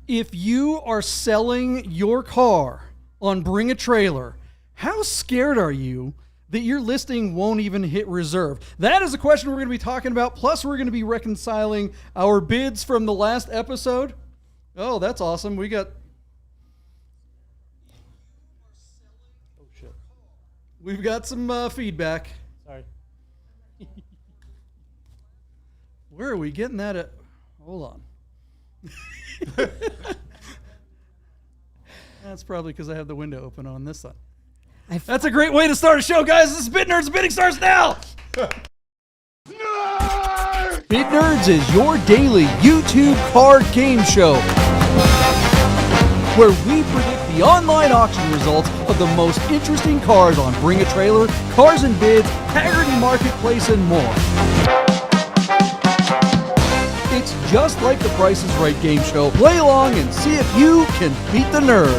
If you are selling your car on Bring a Trailer, how scared are you that your listing won't even hit reserve? That is a question we're going to be talking about. Plus, we're going to be reconciling our bids from the last episode. Oh, that's awesome. We got... Oh, shit. We've got some feedback. Sorry. Where are we getting that at? Hold on. That's probably because I have the window open on this side. That's a great way to start a show, guys. This is Bid Nerds. Bidding starts now. Bid Nerds is your daily YouTube car game show where we predict the online auction results of the most interesting cars on Bring a Trailer, Cars and Bids, Hagerty Marketplace, and more. It's just like the Price is Right game show. Play along and see if you can beat the nerds.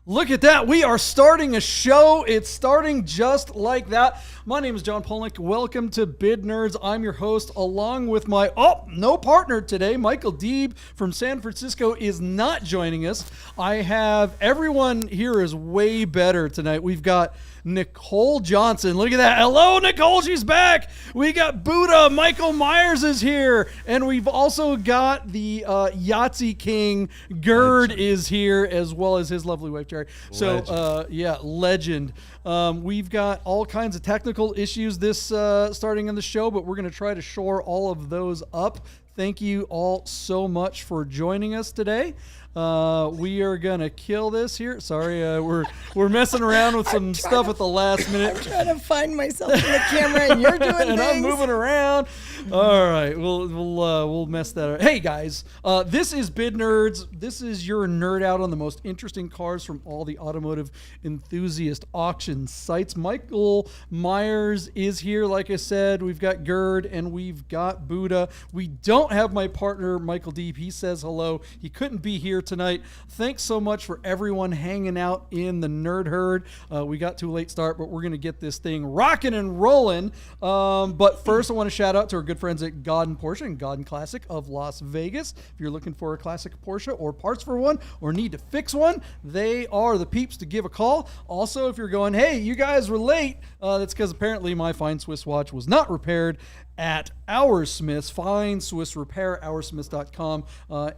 Look at that. We are starting a show. It's starting just like that. My name is John Polnik. Welcome to Bid Nerds. I'm your host along with my, no partner today. Michael Deeb from San Francisco is not joining us. I have everyone here is way better tonight. We've got Nicole Johnson. Look at that. Hello, Nicole. She's back. We got Buddha. Michael Myers is here. And we've also got the Yahtzee King. Gerd is here, as well as his lovely wife, Jerry. So, legend. We've got all kinds of technical issues starting in the show, but we're going to try to shore all of those up. Thank you all so much for joining us today. We are gonna kill this here. Sorry, we're messing around with some stuff at the last minute. I'm trying to find myself in the camera, and you're doing and things. I'm moving around. All right, we'll mess that up. Hey guys, this is Bid Nerds. This is your nerd out on the most interesting cars from all the automotive enthusiast auction sites. Michael Myers is here. Like I said, we've got Gerd and we've got Buddha. We don't have my partner Michael Deeb. He says hello. He couldn't be here tonight. Thanks so much for everyone hanging out in the nerd herd. We got to a late start, but we're going to get this thing rocking and rolling. But first, I want to shout out to our good friends at Godden Porsche and Godden Classic of Las Vegas. If you're looking for a classic Porsche or parts for one or need to fix one, they are the peeps to give a call. Also, if you're going, hey, you guys were late, that's because apparently my fine Swiss watch was not repaired at Our Smiths, Fine Swiss Repair, oursmiths.com.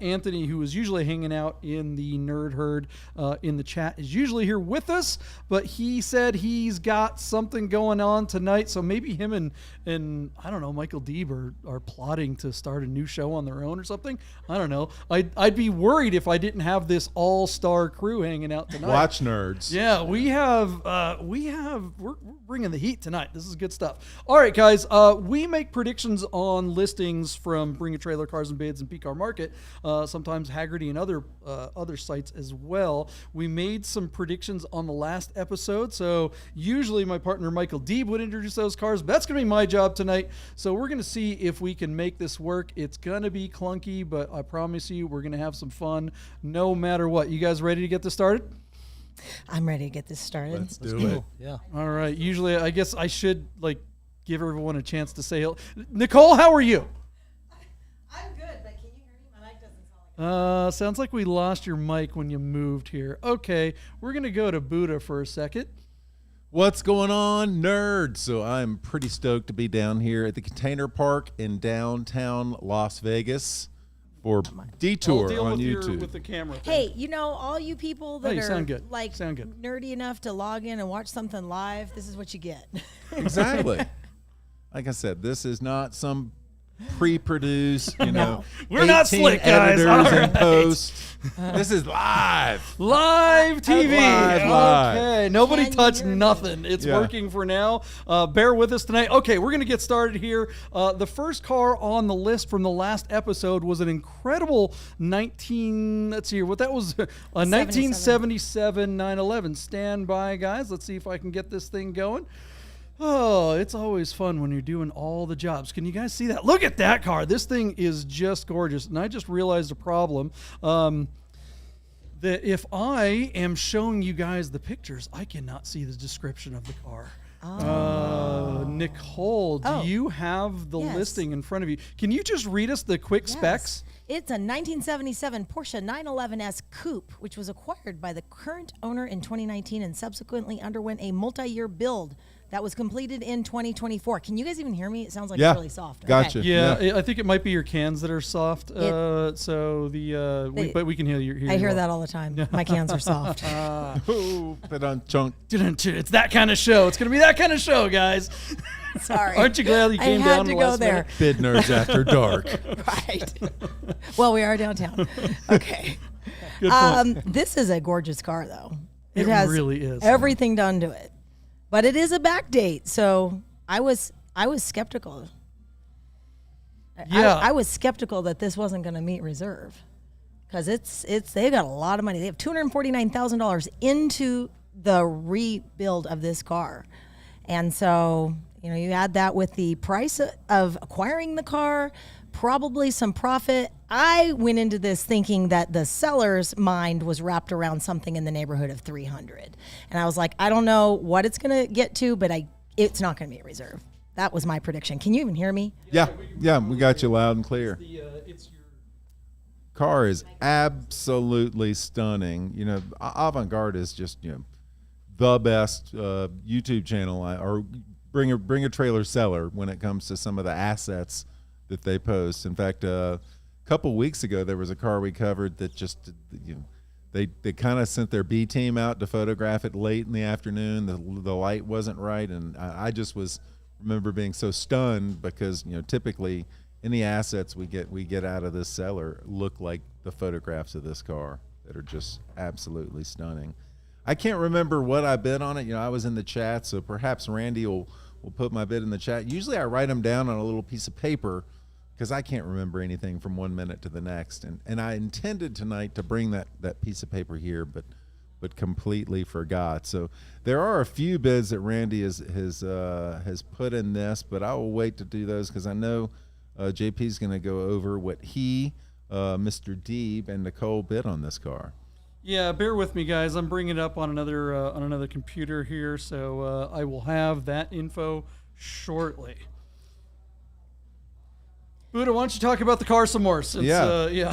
Anthony, who is usually hanging out in the nerd herd in the chat, is usually here with us, but he said he's got something going on tonight, so maybe him and I don't know, Michael Deeb are plotting to start a new show on their own or something. I don't know. I'd be worried if I didn't have this all-star crew hanging out tonight. Watch nerds. Yeah, we're bringing the heat tonight. This is good stuff. All right, guys, we make predictions on listings from Bring a Trailer, Cars and Bids, and PCAR Market, sometimes Hagerty and other sites as well. We made some predictions on the last episode, so usually my partner Michael Deeb would introduce those cars, but that's going to be my job tonight, so we're going to see if we can make this work. It's going to be clunky, but I promise you we're going to have some fun no matter what. You guys ready to get this started? I'm ready to get this started. Let's do it. Yeah. All right. Usually, I guess I should give everyone a chance to say hello. Nicole, how are you? I'm good, but can you hear me? My mic doesn't sound like Sounds like we lost your mic when you moved here. Okay, we're gonna go to Buddha for a second. What's going on, nerds? So I'm pretty stoked to be down here at the Container Park in downtown Las Vegas for Detour on YouTube. With the camera thing. Hey, you know, all you people that Hey, are sound good. like Sound good. nerdy enough to log in and watch something live, this is what you get. Exactly. Like I said, this is not some pre-produced, We're not slick, guys. editors All and right. post. This is live. Live TV. Live. Okay, nobody Can you touched hear me? nothing. It's Yeah. working for now. Bear with us tonight. Okay, we're going to get started here. The first car on the list from the last episode was an incredible 1977 911. Stand by, guys. Let's see if I can get this thing going. Oh, it's always fun when you're doing all the jobs. Can you guys see that? Look at that car. This thing is just gorgeous. And I just realized a problem. That if I am showing you guys the pictures, I cannot see the description of the car. Nicole, do you have the listing in front of you? Can you just read us the quick specs? It's a 1977 Porsche 911S Coupe, which was acquired by the current owner in 2019 and subsequently underwent a multi-year build that was completed in 2024. Can you guys even hear me? It sounds like it's really soft. Gotcha. Okay. Yeah, I think it might be your cans that are soft. But we can hear you. I hear that all the time. My cans are soft. Put on chunk. It's that kind of show. It's going to be that kind of show, guys. Sorry. Aren't you glad you came down to the go last there. minute? Bid Nerds After Dark. Right. Well, we are downtown. Okay. Good point. This is a gorgeous car, though. It has really is. everything done to it, but it is a backdate. So I was skeptical. Yeah. I was skeptical that this wasn't going to meet reserve, because they got a lot of money. They have $249,000 into the rebuild of this car, and so you add that with the price of acquiring the car, probably some profit. I went into this thinking that the seller's mind was wrapped around something in the neighborhood of 300, and I was like, I don't know what it's going to get to, but it's not going to meet reserve. That was my prediction. Can you even hear me? Yeah, we got you loud and clear. Car is absolutely stunning. Avant-Garde is just the best YouTube channel, or bring a trailer seller when it comes to some of the assets that they post. In fact, a couple weeks ago there was a car we covered that just they kind of sent their B team out to photograph it late in the afternoon. The light wasn't right, and I just remember being so stunned, because typically any assets we get out of this seller look like the photographs of this car that are just absolutely stunning. I can't remember what I bid on it. I was in the chat, so perhaps Randy will put my bid in the chat. Usually I write them down on a little piece of paper, because I can't remember anything from 1 minute to the next. And I intended tonight to bring that piece of paper here, but completely forgot. So there are a few bids that Randy has put in this, but I will wait to do those, because I know JP's going to go over what he, Mr. Deeb, and Nicole bid on this car. Yeah, bear with me, guys. I'm bringing it up on another computer here, so I will have that info shortly. Buddha, why don't you talk about the car some more? Since, yeah.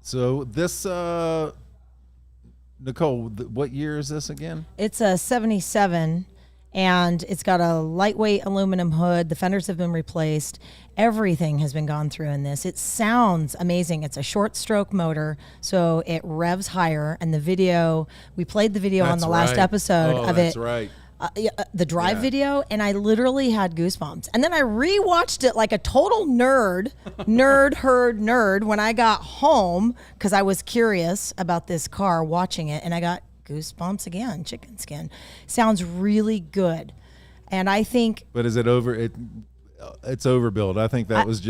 So this, Nicole, what year is this again? It's a 77, and it's got a lightweight aluminum hood. The fenders have been replaced. Everything has been gone through in this. It sounds amazing. It's a short stroke motor, so it revs higher. And we played the video on the last episode of it. That's right. The drive video, and I literally had goosebumps. And then I rewatched it like a total nerd when I got home, because I was curious about this car watching it, and I got goosebumps again. Chicken skin. Sounds really good. And I think, but is it over? It's overbuilt. I think that was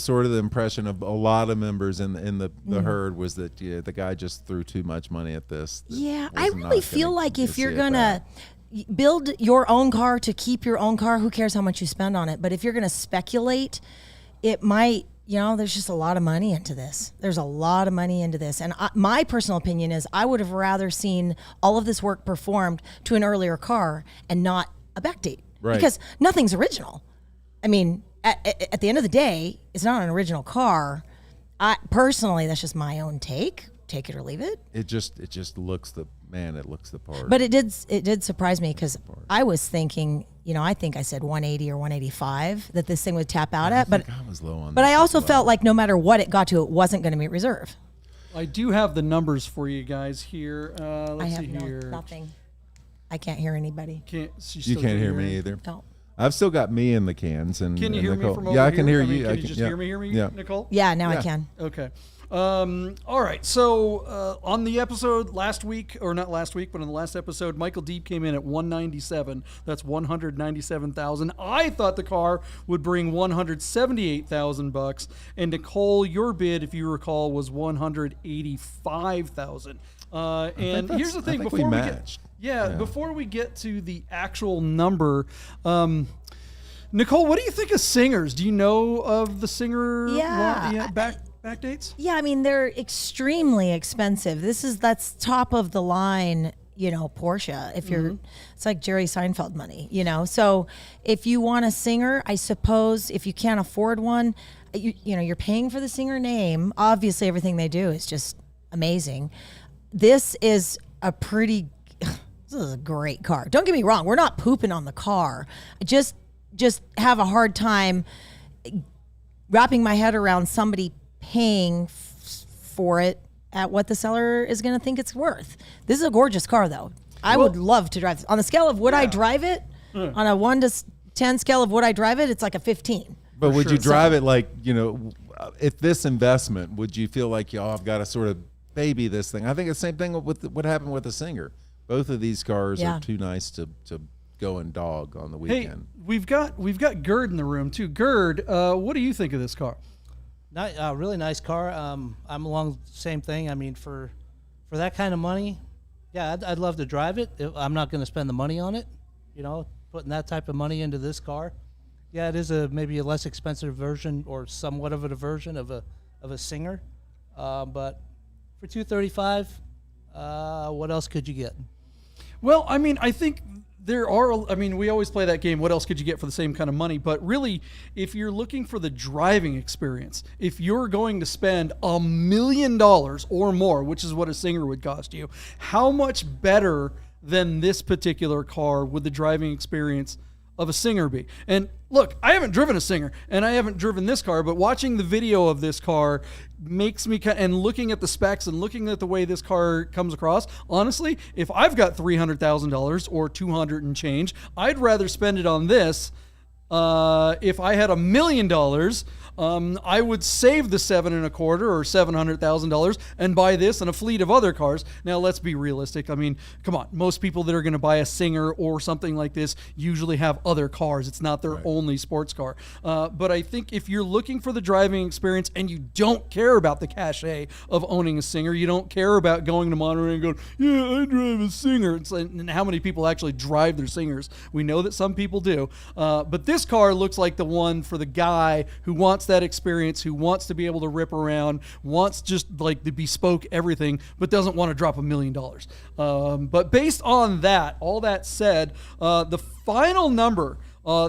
sort of the impression of a lot of members in the herd, was that the guy just threw too much money at this. Yeah, I really feel like if you're gonna build your own car to keep your own car, who cares how much you spend on it? But if you're gonna speculate, it might, there's just a lot of money into this. There's a lot of money into this. And my personal opinion is I would have rather seen all of this work performed to an earlier car and not a backdate. Right. Because nothing's original. I mean, at the end of the day, it's not an original car. Personally, that's just my own take. Take it or leave it. It just looks the part. But it did surprise me, because I was thinking, I think I said 180 or 185 that this thing would tap out at. But I was low on. But I also felt like no matter what it got to, it wasn't going to meet reserve. I do have the numbers for you guys here. Let's see here. Nothing. I can't hear anybody. You can't hear me either. No. I've still got me in the cans. And can you hear Nicole. me from over here? here? I can hear you. Can you just hear me, yeah. Nicole? Yeah, now Yeah. I can. Okay. All right. So on the episode last week, or not last week, but on the last episode, Michael Deeb came in at 197. That's 197,000. I thought the car would bring 178,000 bucks, and Nicole, your bid, if you recall, was 185,000. And here's the thing: before we matched. Before we get to the actual number, Nicole, what do you think of Singers? Do you know of the Singer? Backdates? Yeah, I mean, they're extremely expensive. That's top of the line Porsche. If you're, it's like Jerry Seinfeld money, So if you want a Singer, I suppose if you can't afford one, you're paying for the Singer name. Obviously, everything they do is just amazing. This is this is a great car. Don't get me wrong. We're not pooping on the car. Just have a hard time wrapping my head around somebody paying for it at what the seller is going to think it's worth. This is a gorgeous car, though. I would love to drive this. On the scale of would I drive it, on a 1 to 10 scale of would I drive it, it's like a 15. But would you drive it like, if this investment, would you feel like, I've got to sort of baby this thing? I think it's the same thing with what happened with the Singer. Both of these cars are too nice to go and dog on the weekend. Hey, we've got Gerd in the room too. Gerd, what do you think of this car? Really nice car. I'm along the same thing. I mean, for that kind of money, I'd love to drive it. I'm not going to spend the money on it. Putting that type of money into this car. Yeah, it is maybe a less expensive version or somewhat of a version of a Singer, but for $235, what else could you get? Well, I mean, I think we always play that game, what else could you get for the same kind of money? But really, if you're looking for the driving experience, if you're going to spend $1 million or more, which is what a Singer would cost you, how much better than this particular car would the driving experience of a Singer be? And look, I haven't driven a Singer and I haven't driven this car, but watching the video of this car makes me and looking at the specs and looking at the way this car comes across, honestly, if I've got $300,000 or 200 and change, I'd rather spend it on this. If I had $1 million, I would save the $7.25 or $700,000 and buy this and a fleet of other cars. Now, let's be realistic. I mean, come on. Most people that are going to buy a Singer or something like this usually have other cars. It's not their only sports car. But I think if you're looking for the driving experience and you don't care about the cachet of owning a Singer, you don't care about going to Monterey and going, I drive a Singer. And how many people actually drive their Singers? We know that some people do. But this car looks like the one for the guy who wants that experience, who wants to be able to rip around, wants just like the bespoke everything, but doesn't want to drop $1 million. But based on that, all that said, the final number,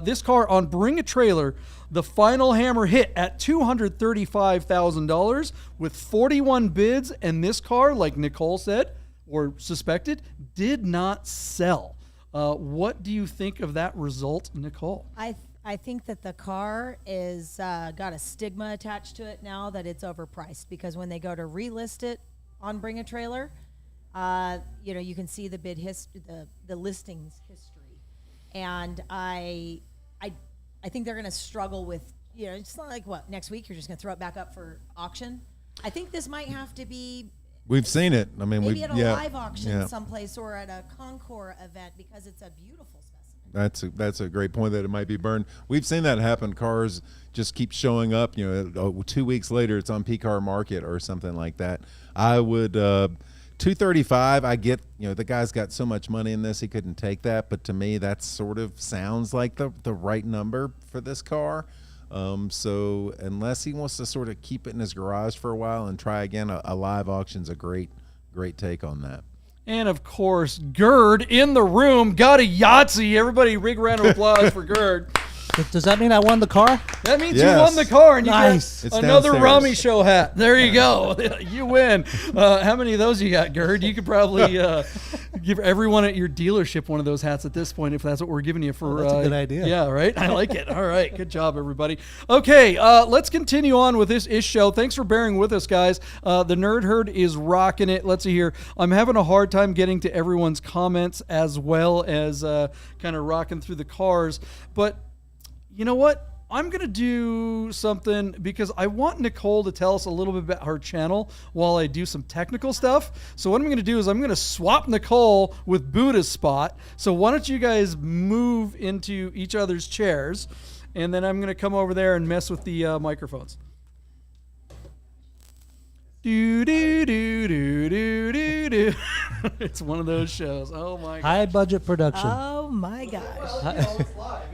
this car on Bring a Trailer, the final hammer hit at $235,000 with 41 bids, and this car, like Nicole said, or suspected, did not sell. What do you think of that result, Nicole? I think that the car is got a stigma attached to it now that it's overpriced, because when they go to relist it on Bring a Trailer, you can see the bid the listings history, and I think they're going to struggle with it's not like next week you're just going to throw it back up for auction. I think this might have to be. We've seen it. I mean, maybe at a live auction someplace or at a Concours event, because it's a beautiful specimen. That's a great point, that it might be burned. We've seen that happen. Cars just keep showing up. 2 weeks later, it's on P-Car Market or something like that. I would $235. I get the guy's got so much money in this, he couldn't take that. But to me, that sort of sounds like the right number for this car. So unless he wants to sort of keep it in his garage for a while and try again, a live auction's a great take on that. And of course, Gerd in the room got a Yahtzee. Everybody, big round of applause for Gerd. Does that mean I won the car? That means you won the car, and you nice. get another Rami Show hat. There you go. You win. How many of those you got, Gerd? You could probably give everyone at your dealership one of those hats at this point, if that's what we're giving you for. That's a good idea. Yeah, right? I like it. All right. Good job, everybody. Okay, let's continue on with this ish show. Thanks for bearing with us, guys. The Nerd Herd is rocking it. Let's see here. I'm having a hard time getting to everyone's comments as well as kind of rocking through the cars. But you know what? I'm going to do something, because I want Nicole to tell us a little bit about her channel while I do some technical stuff. So what I'm going to do is I'm going to swap Nicole with Buddha's spot. So why don't you guys move into each other's chairs, and then I'm going to come over there and mess with the microphones. Do do do do do do do. It's one of those shows. Oh my god. High budget production. Oh my gosh.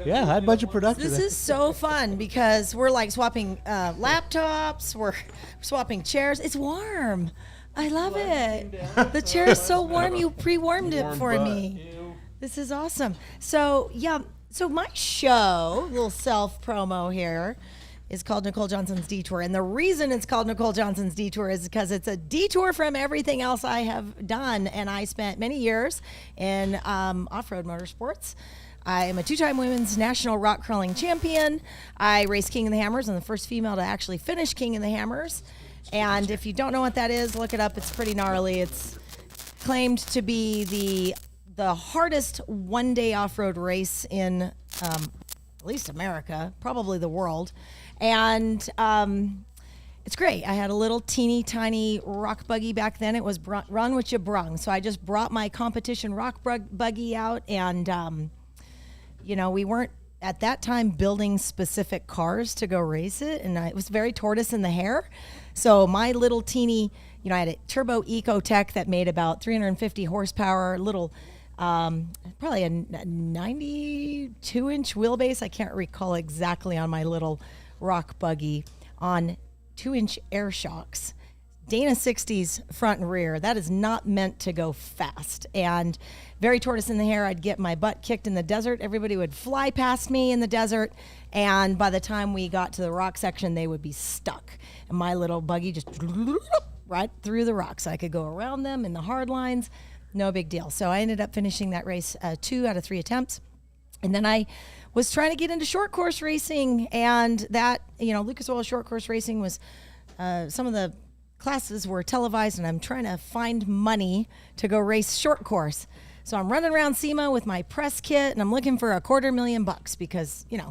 Yeah, high budget production. This is so fun, because we're like swapping laptops, we're swapping chairs. It's warm. I love it. The chair is so warm. You pre-warmed it for me. This is awesome. So, yeah. So my show, little self-promo here, is called Nicole Johnson's Detour. And the reason it's called Nicole Johnson's Detour is because it's a detour from everything else I have done. And I spent many years in off-road motorsports. I am a 2-time women's national rock crawling champion. I raced King of the Hammers. I'm the first female to actually finish King of the Hammers. And if you don't know what that is, look it up. It's pretty gnarly. It's claimed to be the hardest one-day off-road race in at least America, probably the world. And it's great. I had a little teeny tiny rock buggy back then. It was run what you brung. So I just brought my competition rock buggy out, and we weren't at that time building specific cars to go race it, and it was very tortoise in the hair. So my little teeny, I had a turbo Ecotech that made about 350 horsepower, little probably a 92-inch wheelbase. I can't recall exactly on my little rock buggy, on 2-inch air shocks. Dana 60s front and rear. That is not meant to go fast. And very tortoise in the hair. I'd get my butt kicked in the desert. Everybody would fly past me in the desert. And by the time we got to the rock section, they would be stuck. And my little buggy just right through the rocks. I could go around them in the hard lines. No big deal. So I ended up finishing that race 2 out of 3 attempts. And then I was trying to get into short course racing. And that, Lucas Oil short course racing was some of the classes were televised, and I'm trying to find money to go race short course. So I'm running around SEMA with my press kit, and I'm looking for $250,000 because, there's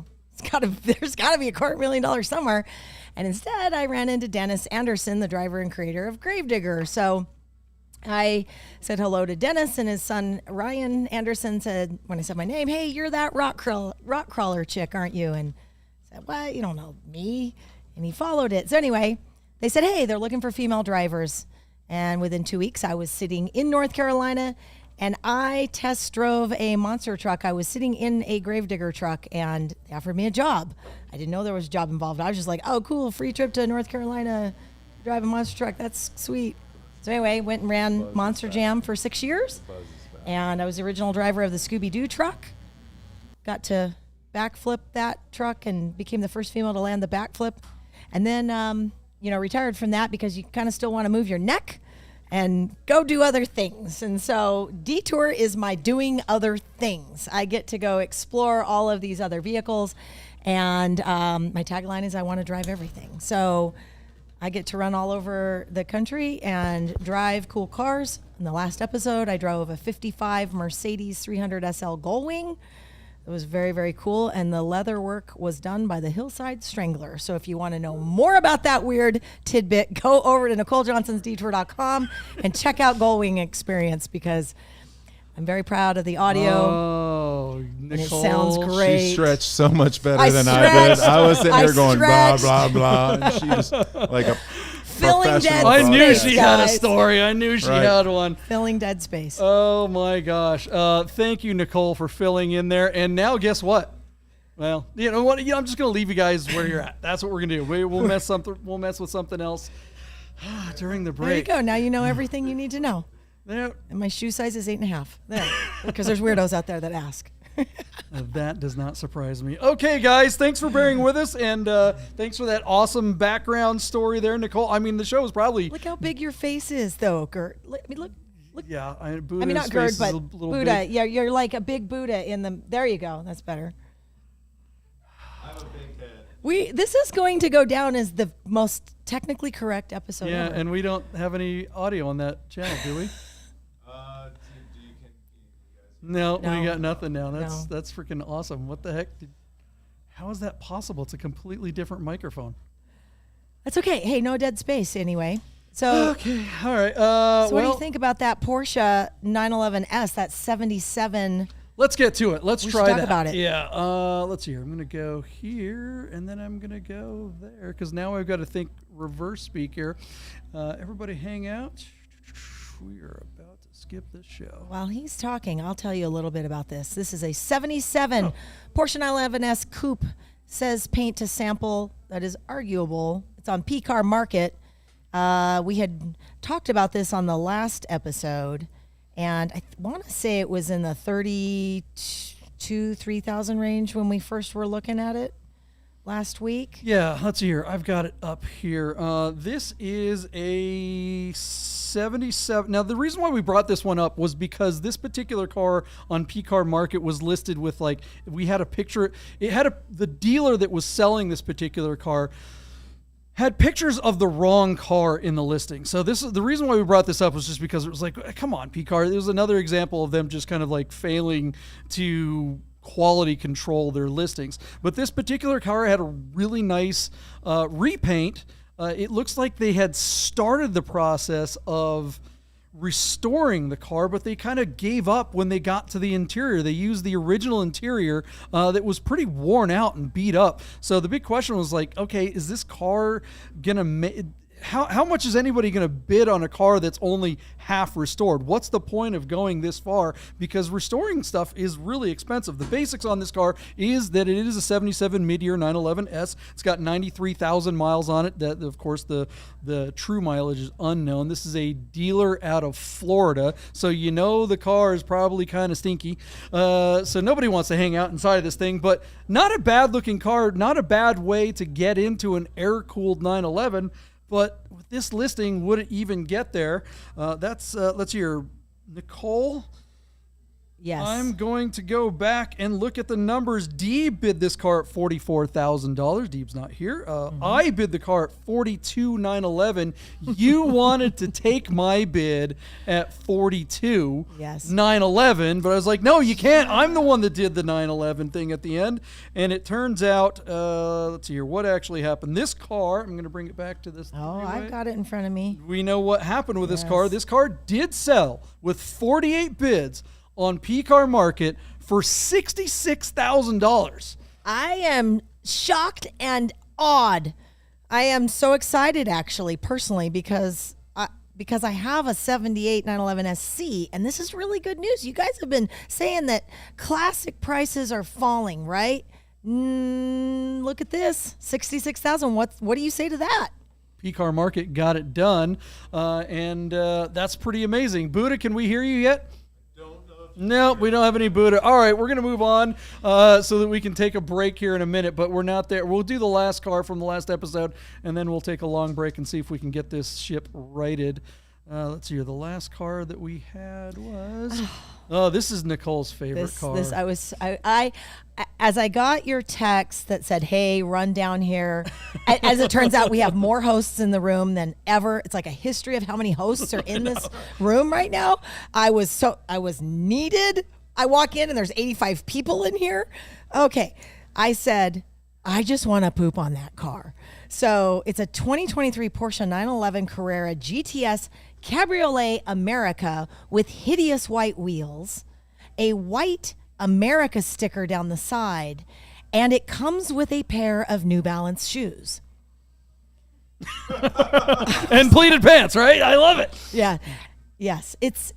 got to be $250,000 somewhere. And instead, I ran into Dennis Anderson, the driver and creator of Gravedigger. So I said hello to Dennis, and his son Ryan Anderson said, when I said my name, "Hey, you're that rock crawler chick, aren't you?" And I said, "What? You don't know me?" And he followed it. So anyway, they said, "Hey, they're looking for female drivers." And within 2 weeks, I was sitting in North Carolina, and I test drove a monster truck. I was sitting in a Gravedigger truck, and they offered me a job. I didn't know there was a job involved. I was just like, "Oh, cool, free trip to North Carolina, drive a monster truck. That's sweet." So anyway, went and ran Monster Jam for 6 years, and I was the original driver of the Scooby-Doo truck. Got to backflip that truck and became the first female to land the backflip. And then, retired from that because you kind of still want to move your neck and go do other things. And so Detour is my doing other things. I get to go explore all of these other vehicles. And my tagline is I want to drive everything. So I get to run all over the country and drive cool cars. In the last episode, I drove a 55 Mercedes 300 SL Gullwing. It was very, very cool, and the leather work was done by the Hillside Strangler. So if you want to know more about that weird tidbit, go over to NicoleJohnson'sDetour.com and check out Gullwing Experience, because I'm very proud of the audio. Oh, and it Nicole. sounds great. She stretched so much better than I did. I was sitting there going blah, blah, blah. And she was like a Filling dead I knew space, she had a guys. story. I knew she Right. had one. Filling dead space. Oh my gosh. Thank you, Nicole, for filling in there. And now guess what? Well, you know what? I'm just gonna leave you guys where you're at. That's what we're gonna do. We'll mess with something else during the break. There you go. Now you know everything you need to know. There. And my shoe size is 8.5. There, because there's weirdos out there that ask. That does not surprise me. Okay, guys, thanks for bearing with us, and thanks for that awesome background story there, Nicole. I mean, the show is probably Look how big your face is, though, Gert. Look. yeah. I mean, not Gert, but Buddha. Big. Yeah, you're like a big Buddha in the. There you go. That's better. I have a big head. This is going to go down as the most technically correct episode Yeah, ever. and we don't have any audio on that channel, do we? No, No. we got nothing now. No. That's freaking awesome. What the heck? How is that possible? It's a completely different microphone. That's okay. Hey, no dead space anyway. So, Okay, all right. so what do you think about that Porsche 911S? That 77. Let's get to it. Let's We try should talk that. about it. Yeah. Let's see here. I'm gonna go here, and then I'm gonna go there, because now I've got to think reverse speak here. Everybody, hang out. We are about to skip this show. While he's talking, I'll tell you a little bit about this. This is a 77 Porsche 911S Coupe. Says paint to sample. That is arguable. It's on P-Car Market. We had talked about this on the last episode, and I want to say it was in the 3,000 range when we first were looking at it last week. Yeah, let's see here. I've got it up here. This is a 77. Now, the reason why we brought this one up was because this particular car on P-Car Market was listed with, like, we had a picture. It had the dealer that was selling this particular car had pictures of the wrong car in the listing. So this is the reason why we brought this up, was just because it was like, come on, P-Car. It was another example of them just kind of like failing to quality control their listings. But this particular car had a really nice repaint. It looks like they had started the process of restoring the car, but they kind of gave up when they got to the interior. They used the original interior that was pretty worn out and beat up. So the big question was like, okay, is this car gonna how much is anybody going to bid on a car that's only half restored? What's the point of going this far? Because restoring stuff is really expensive. The basics on this car is that it is a 77 mid-year 911S. It's got 93,000 miles on it. That, of course, the true mileage is unknown. This is a dealer out of Florida, so you know the car is probably kind of stinky. So nobody wants to hang out inside of this thing, but not a bad-looking car, not a bad way to get into an air-cooled 911. But with this listing, would it even get there? Let's hear, Nicole. Yes. I'm going to go back and look at the numbers. Deeb bid this car at $44,000. Deeb's not here. I bid the car at $42,911. You wanted to take my bid at $42,911, but I was like, no, you can't. I'm the one that did the 911 thing at the end. And it turns out, let's see here, what actually happened. This car, I'm going to bring it back to this. Oh, three-way. I've got it in front of me. We know what happened with this car. This car did sell with 48 bids on P-Car Market for $66,000. I am shocked and awed. I am so excited, actually, personally, because I have a 78 911 SC, and this is really good news. You guys have been saying that classic prices are falling, right? Look at this, $66,000. What do you say to that? P-Car Market got it done, and that's pretty amazing. Buddha, can we hear you yet? No, we don't have any Buddha. All right, we're going to move on so that we can take a break here in a minute, but we're not there. We'll do the last car from the last episode, and then we'll take a long break and see if we can get this ship righted. Let's see here. The last car that we had was... Oh, this is Nicole's favorite car. As I got your text that said, hey, run down here. As it turns out, we have more hosts in the room than ever. It's like a history of how many hosts are in this room right now. I was needed. I walk in and there's 85 people in here. Okay. I said, I just want to poop on that car. So it's a 2023 Porsche 911 Carrera GTS Cabriolet America with hideous white wheels, a white America sticker down the side, and it comes with a pair of New Balance shoes. And pleated pants, right? I love it. Yeah. Yes. It's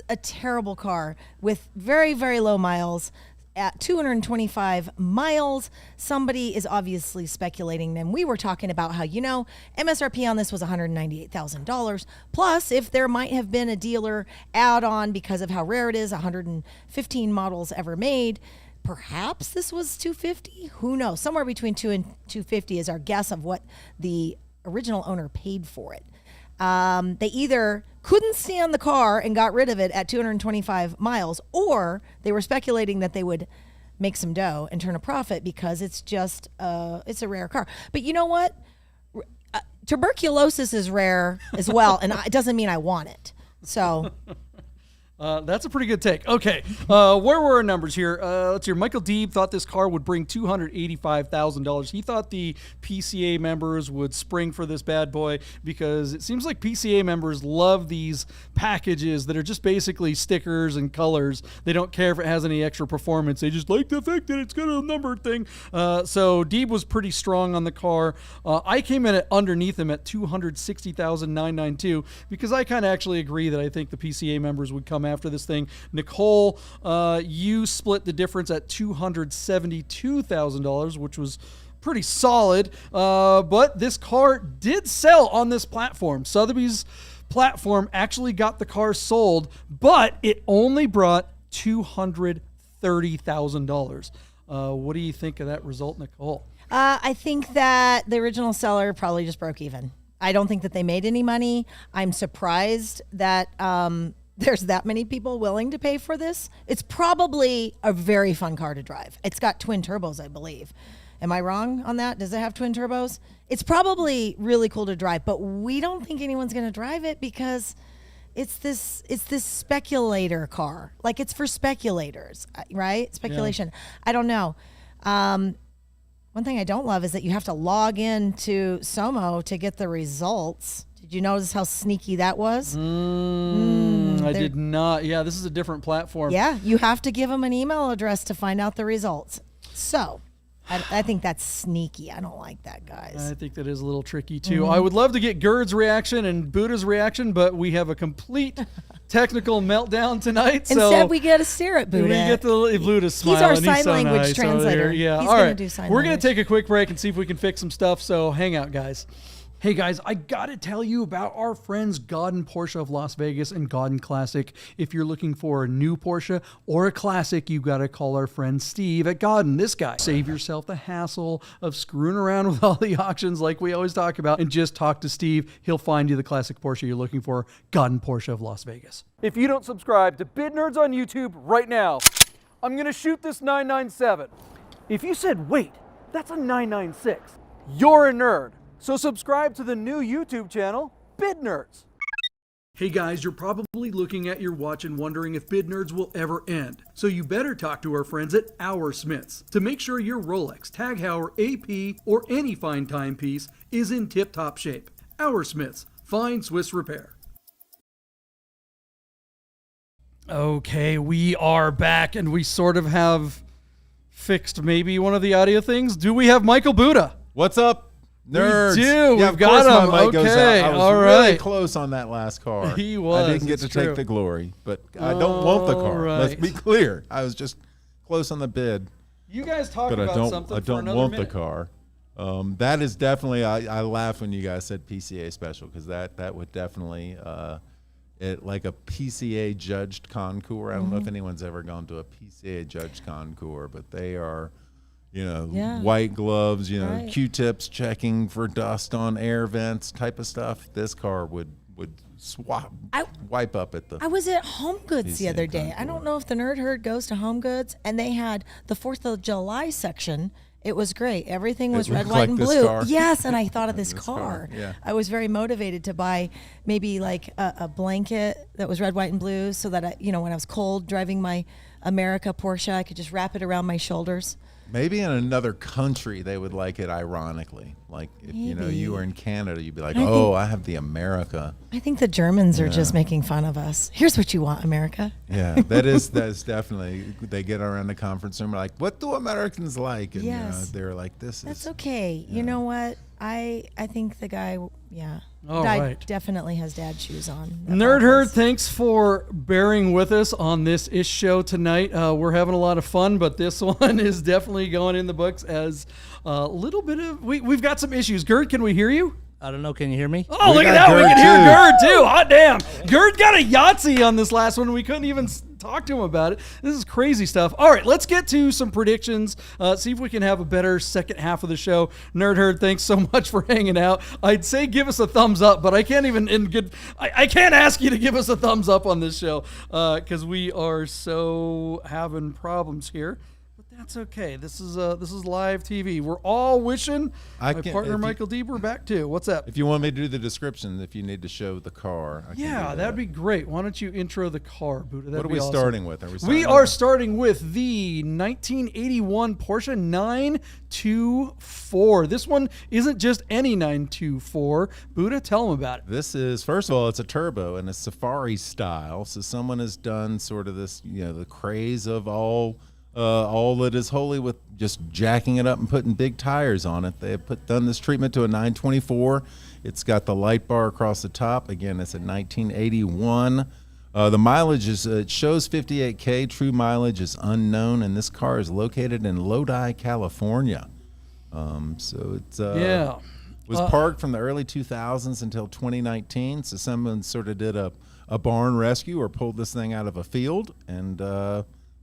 a terrible car with very, very low miles. At 225 miles, somebody is obviously speculating. Then we were talking about how, MSRP on this was $198,000. Plus, if there might have been a dealer add-on because of how rare it is, 115 models ever made, perhaps this was 250. Who knows? Somewhere between 2 and 250 is our guess of what the original owner paid for it. They either couldn't stand the car and got rid of it at 225 miles, or they were speculating that they would make some dough and turn a profit because it's just it's a rare car. But you know what? Tuberculosis is rare as well, and it doesn't mean I want it. So That's a pretty good take. Okay, where were our numbers here? Let's hear. Michael Deeb thought this car would bring $285,000. He thought the PCA members would spring for this bad boy because it seems like PCA members love these packages that are just basically stickers and colors. They don't care if it has any extra performance. They just like the fact that it's got a numbered thing. So Deeb was pretty strong on the car. I came in underneath him at $260,992 because I kind of actually agree that I think the PCA members would come after this thing. Nicole, you split the difference at $272,000, which was pretty solid. But this car did sell on this platform. Sotheby's platform actually got the car sold, but it only brought $230,000. What do you think of that result, Nicole? I think that the original seller probably just broke even. I don't think that they made any money. I'm surprised that there's that many people willing to pay for this. It's probably a very fun car to drive. It's got twin turbos, I believe. Am I wrong on that? Does it have twin turbos? It's probably really cool to drive, but we don't think anyone's going to drive it because it's this speculator car. Like, it's for speculators, right? Speculation. Yeah. I don't know. One thing I don't love is that you have to log in to Somo to get the results. Did you notice how sneaky that was? I did not. Yeah, this is a different platform. Yeah, you have to give them an email address to find out the results. So I think that's sneaky. I don't like that, guys. I think that is a little tricky, too. I would love to get Gerd's reaction and Buddha's reaction, but we have a complete technical meltdown tonight. Instead, we get to stare at Buddha. We get the Buddha smile. He's our sign language translator. Yeah, he's all going right. to do sign We're language. going to take a quick break and see if we can fix some stuff, so hang out, guys. Hey guys, I gotta tell you about our friends Godden Porsche of Las Vegas and Godden Classic. If you're looking for a new Porsche or a classic, you gotta call our friend Steve at Godden. This guy. Save yourself the hassle of screwing around with all the auctions like we always talk about, and just talk to Steve. He'll find you the classic Porsche you're looking for. Godden Porsche of Las Vegas. If you don't subscribe to Bid Nerds on YouTube right now, I'm gonna shoot this 997. If you said, wait, that's a 996, you're a nerd. So subscribe to the new YouTube channel, Bid Nerds. Hey guys, you're probably looking at your watch and wondering if Bid Nerds will ever end. So you better talk to our friends at Our Smiths to make sure your Rolex, Tag Heuer, AP, or any fine timepiece is in tip-top shape. Our Smiths, fine Swiss repair. Okay, we are back, and we sort of have fixed maybe one of the audio things. Do we have Michael Buddha? What's up, nerds? We do. Yeah, We've of got course him. my mic goes Okay, out. I was all really right. close on that last car. He was. I didn't get to it's true. take the glory, but I don't want the car. All Let's right. be clear. I was just close on the bid, You guys talk but about I something for don't another want minute. the car. That is definitely. I laughed when you guys said PCA special, because that would definitely like a PCA judged concours. I don't know if anyone's ever gone to a PCA judged concours, but they are, Yeah. white gloves, Right. Q-tips checking for dust on air vents type of stuff. This car would wipe up at the. I was at Home Goods the PCA other day. I concours. don't know if the Nerd Herd goes to Home Goods, and they had the 4th of July section. It was great. Everything was red, looked white, like and this blue. car. Yes, and I thought of this This car. car, yeah. I was very motivated to buy maybe like a blanket that was red, white, and blue, so that when I was cold driving my America Porsche, I could just wrap it around my shoulders. Maybe in another country they would like it ironically. Like if Maybe. you were in Canada, you'd be like, I think- "Oh, I have the America." I think the Germans are just making fun of us. Here's what you want, America. Yeah, that's definitely. They get around the conference room like, "What do Americans like?" And Yes. they're like, "This That's is." okay. You know what? I think the guy, All guy right. definitely has dad shoes on. that Nerd bought Herd, this. thanks for bearing with us on this ish show tonight. We're having a lot of fun, but this one is definitely going in the books as a little bit of. We've got some issues. Gerd, can we hear you? I don't know. Can you hear me? Oh, We look at got that. We Gerd, can hear too. Gerd, too. Hot damn. Gerd got a Yahtzee on this last one. We couldn't even talk to him about it. This is crazy stuff. All right, let's get to some predictions. See if we can have a better second half of the show. Nerd Herd, thanks so much for hanging out. I'd say give us a thumbs up, but I can't even I can't ask you to give us a thumbs up on this show because we are so having problems here. That's okay. This is live TV. We're all wishing my partner Michael Deeb were back too. What's up? If you want me to do the description, if you need to show the car, I can Yeah, do that'd be great. Why don't you intro the car, Buddha? What are we starting with? Are We are starting with the 1981 Porsche 924. This one isn't just any 924. Buddha, tell them about it. This is, first of all, it's a turbo and a safari style. So someone has done sort of this, the craze of all that is holy with just jacking it up and putting big tires on it. They have done this treatment to a 924. It's got the light bar across the top. Again, it's a 1981. The mileage it shows 58K. True mileage is unknown, and this car is located in Lodi, California. So it's Yeah. was parked from the early 2000s until 2019. So someone sort of did a barn rescue or pulled this thing out of a field and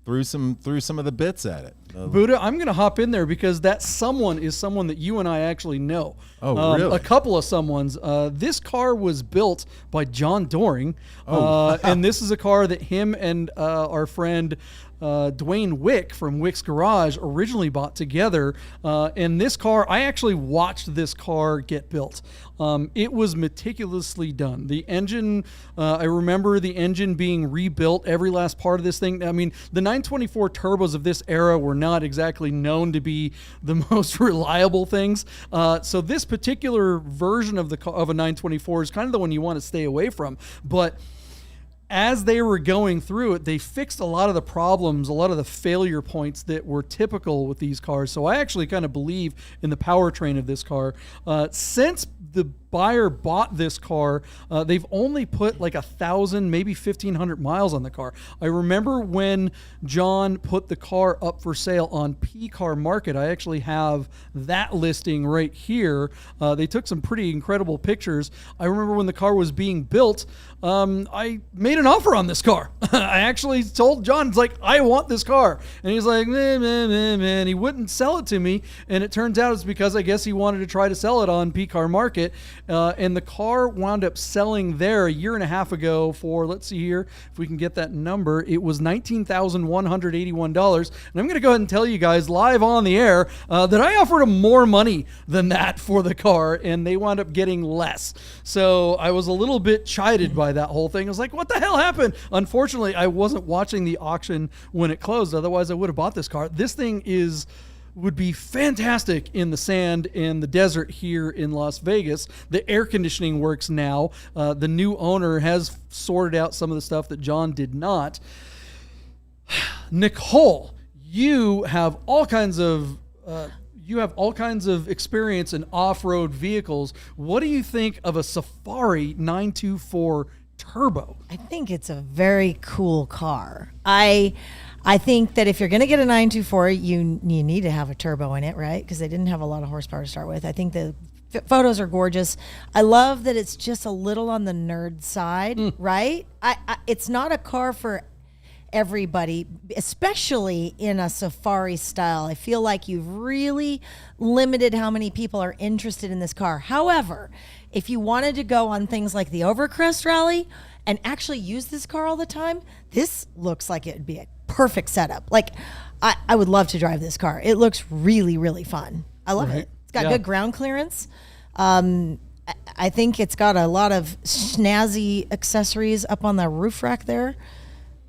threw some of the bits at it. Buddha, I'm going to hop in there because that someone is someone that you and I actually know. Oh, really? A couple of someones. This car was built by John Doring. And this is a car that him and our friend Dwayne Wick from Wick's Garage originally bought together. And this car, I actually watched this car get built. It was meticulously done. The engine, I remember the engine being rebuilt, every last part of this thing. I mean, the 924 turbos of this era were not exactly known to be the most reliable things. So this particular version of a 924 is kind of the one you want to stay away from. But as they were going through it, they fixed a lot of the problems, a lot of the failure points that were typical with these cars. So I actually kind of believe in the powertrain of this car. Since the buyer bought this car, they've only put like 1,000, maybe 1,500 miles on the car. I remember when John put the car up for sale on Car Market. I actually have that listing right here. They took some pretty incredible pictures. I remember when the car was being built, I made an offer on this car. I actually told John, it's like, I want this car. And he's like, man. He wouldn't sell it to me. And it turns out it's because I guess he wanted to try to sell it on Car Market. And the car wound up selling there a year and a half ago for, let's see here, if we can get that number. It was $19,181. And I'm going to go ahead and tell you guys live on the air that I offered them more money than that for the car, and they wound up getting less. So I was a little bit chided by that whole thing. I was like, what the hell happened? Unfortunately, I wasn't watching the auction when it closed. Otherwise, I would have bought this car. This thing would be fantastic in the sand and the desert here in Las Vegas. The air conditioning works now. The new owner has sorted out some of the stuff that John did not. Nicole, you have all kinds of experience in off-road vehicles. What do you think of a Safari 924 Turbo? I think it's a very cool car. I think that if you're going to get a 924, you need to have a turbo in it, right? Because they didn't have a lot of horsepower to start with. I think the photos are gorgeous. I love that it's just a little on the nerd side, right? It's not a car for everybody, especially in a safari style. I feel like you've really limited how many people are interested in this car. However, if you wanted to go on things like the Overcrest Rally and actually use this car all the time, this looks like it would be a perfect setup. Like, I would love to drive this car. It looks really, really fun. I love it. It's got good ground clearance. I think it's got a lot of snazzy accessories up on the roof rack there.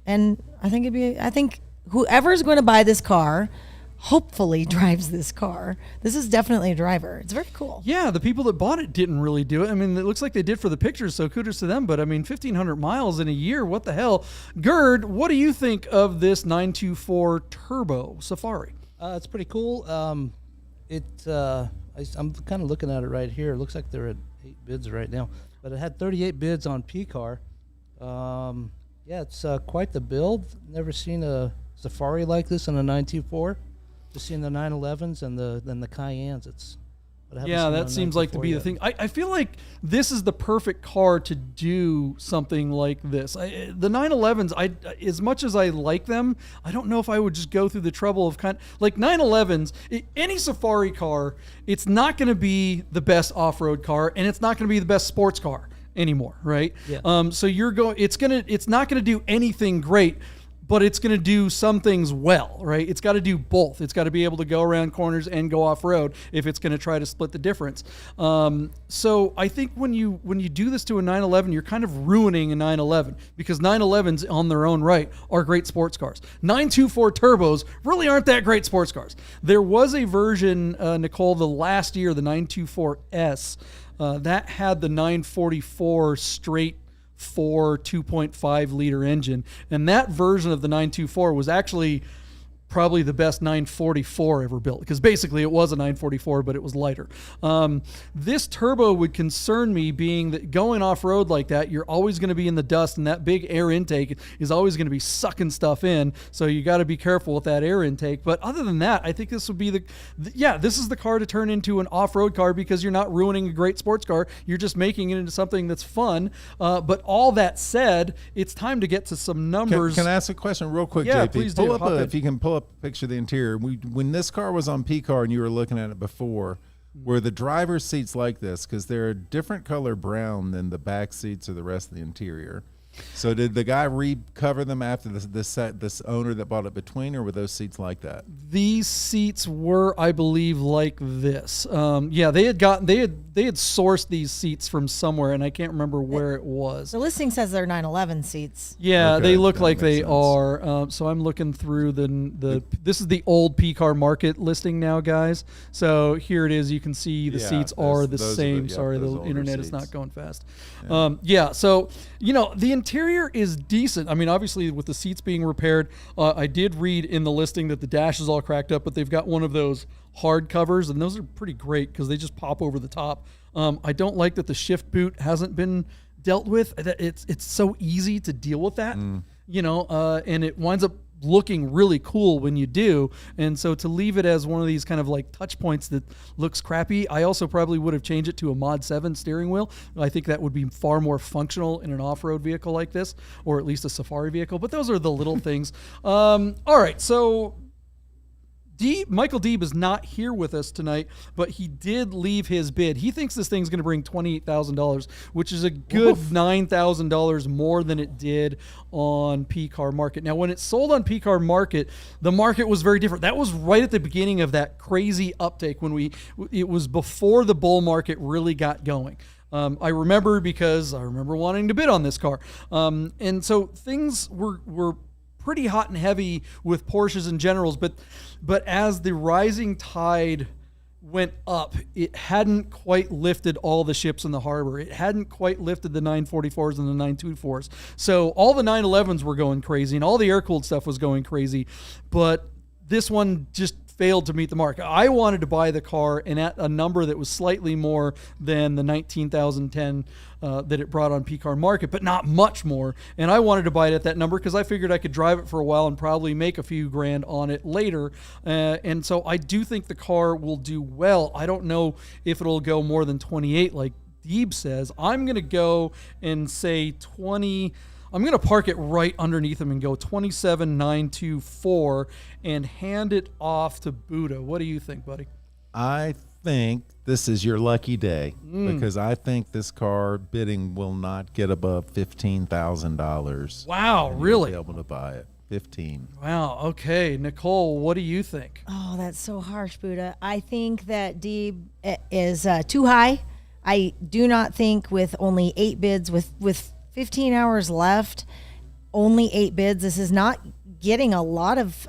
And I think whoever's going to buy this car hopefully drives this car. This is definitely a driver. It's very cool. Yeah, the people that bought it didn't really do it. I mean, it looks like they did for the pictures, so kudos to them. But I mean, 1,500 miles in a year, what the hell? Gerd, what do you think of this 924 Turbo Safari? It's pretty cool. I'm kind of looking at it right here. It looks like they're at 8 bids right now, but it had 38 bids on Car. Yeah, it's quite the build. Never seen a Safari like this in a 924. Just seen the 911s and the Cayennes. That seems like to be the thing. I feel like this is the perfect car to do something like this. The 911s, as much as I like them, I don't know if I would just go through the trouble of like 911s. Any Safari car, it's not going to be the best off-road car, and it's not going to be the best sports car anymore, right? Yeah. So it's not going to do anything great, but it's going to do some things well, right? It's got to do both. It's got to be able to go around corners and go off-road if it's going to try to split the difference. So I think when you do this to a 911, you're kind of ruining a 911 because 911s on their own right are great sports cars. 924 turbos really aren't that great sports cars. There was a version, Nicole, the last year, the 924S, that had the 944 straight 2.5 liter engine, and that version of the 924 was actually probably the best 944 ever built, because basically it was a 944, but it was lighter. This turbo would concern me, being that going off-road like that, you're always going to be in the dust, and that big air intake is always going to be sucking stuff in, so you got to be careful with that air intake. But other than that, I think this would be this is the car to turn into an off-road car, because you're not ruining a great sports car, you're just making it into something that's fun. But all that said, it's time to get to some numbers. Can I ask a question real quick, Yeah, JP? please do. If you can pull up a picture of the interior. When this car was on P-Car and you were looking at it before, were the driver's seats like this? Because they're a different color brown than the back seats or the rest of the interior. So did the guy recover them after this owner that bought it between, or were those seats like that? These seats were, I believe, like this. They had sourced these seats from somewhere, and I can't remember where it was. The listing says they're 911 seats. Yeah, Okay, they look that like they makes sense. are. So I'm looking through this is the old P-Car Market listing now, guys. So here it is. You can see the Yeah, seats are the those are same. the- yeah, Sorry, those the older internet is seats. not going fast. So the interior is decent. I mean, obviously with the seats being repaired, I did read in the listing that the dash is all cracked up, but they've got one of those hard covers, and those are pretty great because they just pop over the top. I don't like that the shift boot hasn't been dealt with. It's so easy to deal with that, and it winds up looking really cool when you do. And so to leave it as one of these kind of like touch points that looks crappy, I also probably would have changed it to a Mod 7 steering wheel. I think that would be far more functional in an off-road vehicle like this, or at least a safari vehicle. But those are the little things. All right, so Michael Deeb is not here with us tonight, but he did leave his bid. He thinks this thing's going to bring $28,000, which is a good $9,000 more than it did on P-Car Market. Now, when it sold on P-Car Market, the market was very different. That was right at the beginning of that crazy uptake it was before the bull market really got going. I remember because I remember wanting to bid on this car. And so things were pretty hot and heavy with Porsches and Generals, but as the rising tide went up, it hadn't quite lifted all the ships in the harbor. It hadn't quite lifted the 944s and the 924s. So all the 911s were going crazy, and all the air-cooled stuff was going crazy, but this one just failed to meet the mark. I wanted to buy the car and at a number that was slightly more than the 19,010 that it brought on P-Car Market, but not much more. And I wanted to buy it at that number because I figured I could drive it for a while and probably make a few grand on it later. And so I do think the car will do well. I don't know if it'll go more than 28 like Deeb says. I'm going to go and say 20. I'm going to park it right underneath him and go 27,924 and hand it off to Buddha. What do you think, buddy? I think this is your lucky day because I think this car bidding will not get above $15,000. Wow, and really? you'll be able to buy it. 15. Wow. Okay, Nicole, what do you think? Oh, that's so harsh, Buddha. I think that Deeb is too high. I do not think with only 8 bids, with 15 hours left, only 8 bids. This is not getting a lot of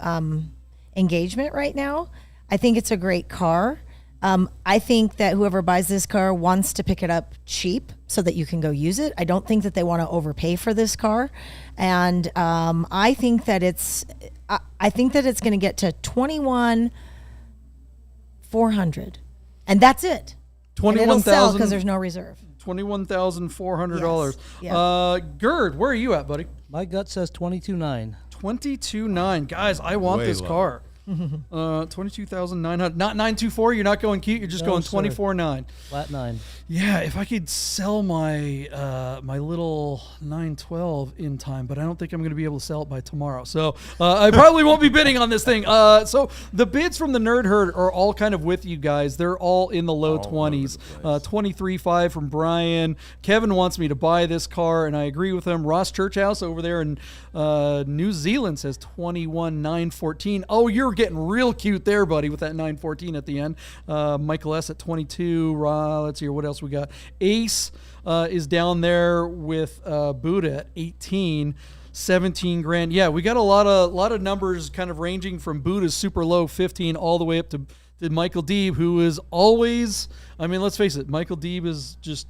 engagement right now. I think it's a great car. I think that whoever buys this car wants to pick it up cheap so that you can go use it. I don't think that they want to overpay for this car, and I think that it's going to get to 21,400, and that's it. 21,000 because there's no reserve. $21,400. Yes. Gerd, where are you at, buddy? My gut says 22.9. 22.9. Guys, I want Way this low. car. 22,900. Not 924. You're not going cute. You're just No, going sir. 24.9. Flat 9. Yeah, if I could sell my my little 912 in time, but I don't think I'm going to be able to sell it by tomorrow. So I probably won't be bidding on this thing. So the bids from the Nerd Herd are all kind of with you guys. They're all in the low All over the 20s. place. 23.5 from Brian. Kevin wants me to buy this car, and I agree with him. Ross Churchhouse over there in New Zealand says 21,914. Oh, you're getting real cute there, buddy, with that 914 at the end. Michael S. at 22. Let's see here. What else we got? Ace is down there with Buddha at 18. 17 grand. Yeah, we got a lot of numbers kind of ranging from Buddha's super low 15 all the way up to Michael Deeb, who is always, I mean, let's face it, Michael Deeb is just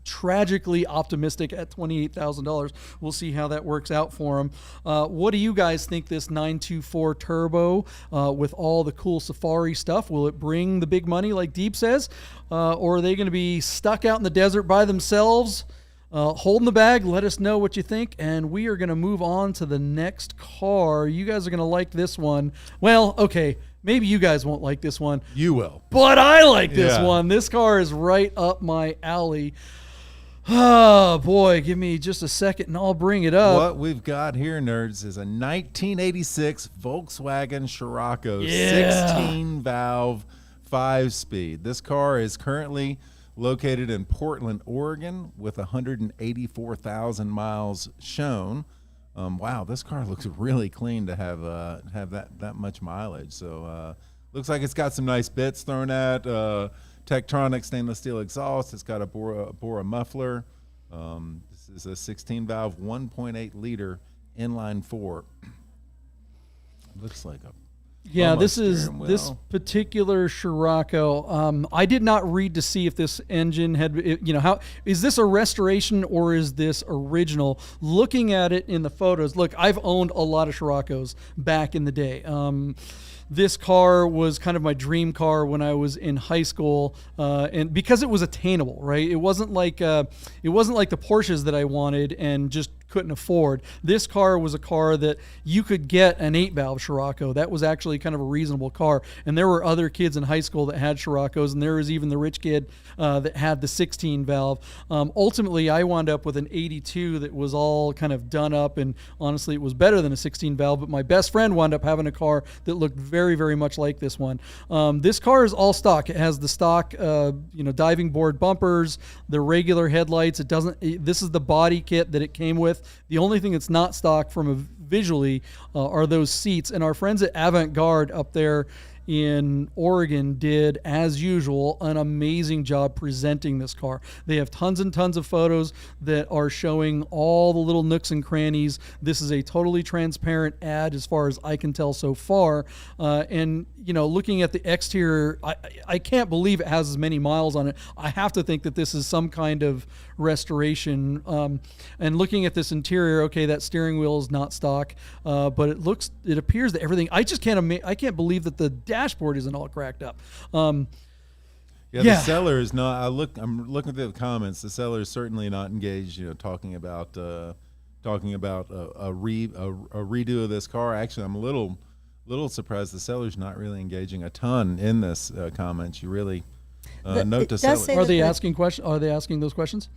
tragically optimistic at $28,000. We'll see how that works out for him. What do you guys think this 924 Turbo with all the cool Safari stuff, will it bring the big money like Deeb says? Or are they going to be stuck out in the desert by themselves? Holding the bag, let us know what you think, and we are going to move on to the next car. You guys are going to like this one. Well, okay, maybe you guys won't like this one. You will. But I like this Yeah. one. This car is right up my alley. Oh, boy, give me just a second and I'll bring it up. What we've got here, nerds, is a 1986 Volkswagen Scirocco Yeah. 16-valve 5-speed. This car is currently located in Portland, Oregon, with 184,000 miles shown. Wow, this car looks really clean to have that much mileage. So looks like it's got some nice bits thrown at. Tektronix stainless steel exhaust. It's got a Bora muffler. This is a 16-valve, 1.8-liter inline four. Looks like a Yeah, almost this is steering this wheel. particular Scirocco. I did not read to see if this engine had, how is this a restoration or is this original? Looking at it in the photos, look, I've owned a lot of Sciroccos back in the day. This car was kind of my dream car when I was in high school, and because it was attainable, right? It wasn't like the Porsches that I wanted and just couldn't afford. This car was a car that you could get an 8-valve Scirocco. That was actually kind of a reasonable car. And there were other kids in high school that had Sciroccos, and there was even the rich kid that had the 16-valve. Ultimately, I wound up with an 82 that was all kind of done up, and honestly, it was better than a 16-valve. But my best friend wound up having a car that looked very, very much like this one. This car is all stock. It has the stock, diving board bumpers, the regular headlights. This is the body kit that it came with. The only thing that's not stock from a visually are those seats. And our friends at Avant-Garde up there in Oregon did, as usual, an amazing job presenting this car. They have tons and tons of photos that are showing all the little nooks and crannies. This is a totally transparent ad as far as I can tell so far. And, looking at the exterior, I can't believe it has as many miles on it. I have to think that this is some kind of restoration. And looking at this interior, okay, that steering wheel is not stock, but it appears that everything, I can't believe that the dashboard isn't all cracked up. The seller is not. I'm looking through the comments. The seller is certainly not engaged. Talking about a redo of this car. Actually, I'm a little surprised the seller's not really engaging a ton in this comments. You really note to seller. Are they asking questions? Are they asking those questions?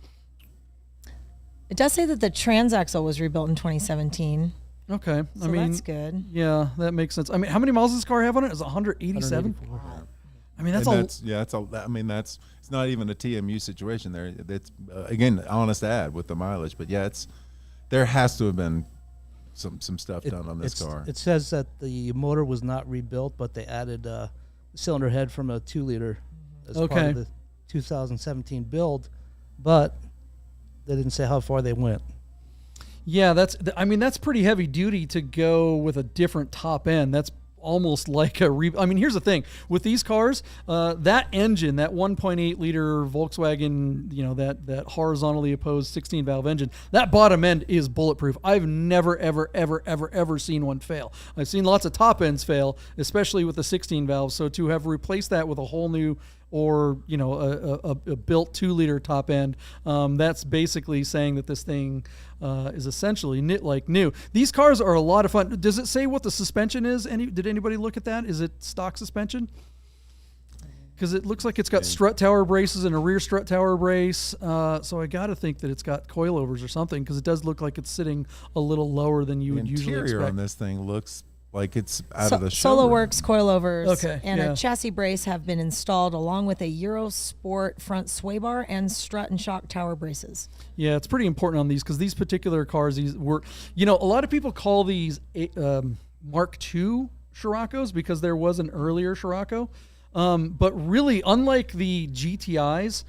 It does say that the transaxle was rebuilt in 2017. Okay, So that's good. Yeah, that makes sense. I mean, how many miles does this car have on it? It's 187. I mean, it's not even a TMU situation there. It's again honest ad with the mileage, but yeah, there has to have been some stuff done on this car. It says that the motor was not rebuilt, but they added a cylinder head from a 2-liter as part of the 2017 build, but they didn't say how far they went. Yeah, that's pretty heavy duty to go with a different top end. That's almost like here's the thing with these cars, that engine, that 1.8 liter Volkswagen, that horizontally opposed 16-valve engine, that bottom end is bulletproof. I've never ever seen one fail. I've seen lots of top ends fail, especially with the 16 valves. So to have replaced that with a whole new, or a built 2-liter top end, that's basically saying that this thing is essentially knit like new. These cars are a lot of fun. Does it say what the suspension is? Did anybody look at that? Is it stock suspension? Because it looks like it's got strut tower braces and a rear strut tower brace. So I got to think that it's got coilovers or something, because it does look like it's sitting a little lower than you would usually expect. The interior on this thing looks like it's out of the showroom. SoloWorks coilovers and yeah. a chassis brace have been installed, along with a Euro Sport front sway bar and strut and shock tower braces. Yeah, it's pretty important on these, because these particular cars, a lot of people call these Mark II Sciroccos because there was an earlier Scirocco. But really, unlike the GTIs,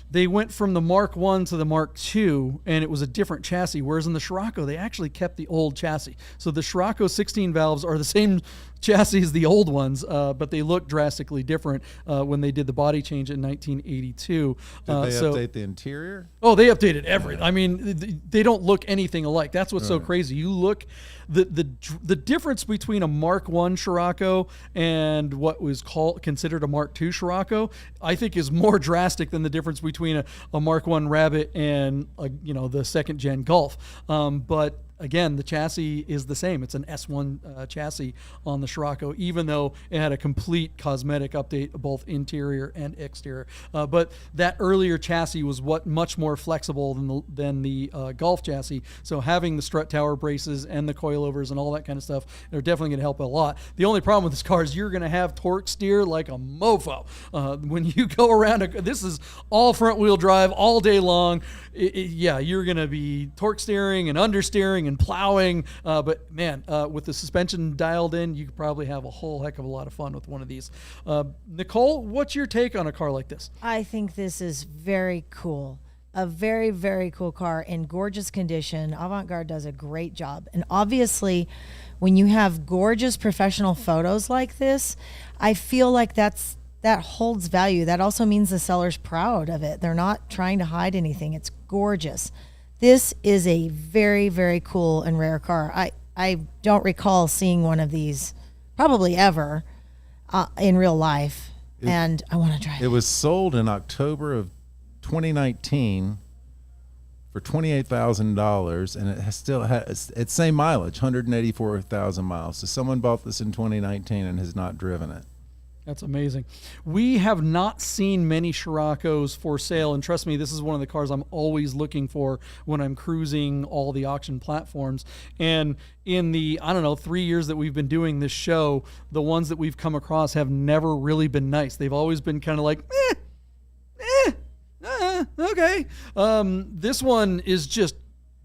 they went from the Mark I to the Mark II, and it was a different chassis. Whereas in the Scirocco, they actually kept the old chassis. So the Scirocco 16 valves are the same chassis as the old ones, but they look drastically different when they did the body change in 1982. Did they update the interior? Oh, they updated everything. I mean, they don't look anything alike. That's what's so crazy. You look, the difference between a Mark I Scirocco and what was considered a Mark II Scirocco, I think is more drastic than the difference between a Mark I Rabbit and the second gen Golf. But again, the chassis is the same. It's an S1 chassis on the Scirocco, even though it had a complete cosmetic update, both interior and exterior. But that earlier chassis was much more flexible than the Golf chassis. So having the strut tower braces and the coilovers and all that kind of stuff, they're definitely going to help a lot. The only problem with this car is you're going to have torque steer like a mofo. When you go around, this is all front wheel drive all day long. You're going to be torque steering and understeering and plowing, but man, with the suspension dialed in, you could probably have a whole heck of a lot of fun with one of these. Nicole, what's your take on a car like this? I think this is very cool. A very, very cool car in gorgeous condition. Avant-Garde does a great job. And obviously, when you have gorgeous professional photos like this, I feel like that holds value. That also means the seller's proud of it. They're not trying to hide anything. It's gorgeous. This is a very, very cool and rare car. I don't recall seeing one of these probably ever in real life, and I want to drive it. It was sold in October of 2019 for $28,000, and it still has its same mileage, 184,000 miles. So someone bought this in 2019 and has not driven it. That's amazing. We have not seen many Scirocco's for sale, and trust me, this is one of the cars I'm always looking for when I'm cruising all the auction platforms. And in the, 3 years that we've been doing this show, the ones that we've come across have never really been nice. They've always been kind of like, okay. This one is just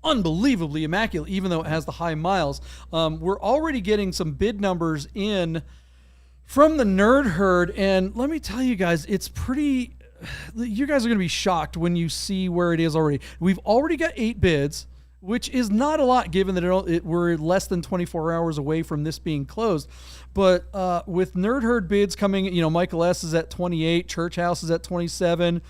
unbelievably immaculate, even though it has the high miles. We're already getting some bid numbers in from the Nerd Herd, and let me tell you guys, it's pretty. You guys are going to be shocked when you see where it is already. We've already got 8 bids, which is not a lot given that we're less than 24 hours away from this being closed. But with Nerd Herd bids coming, Michael S. is at 28, Church House is at 27.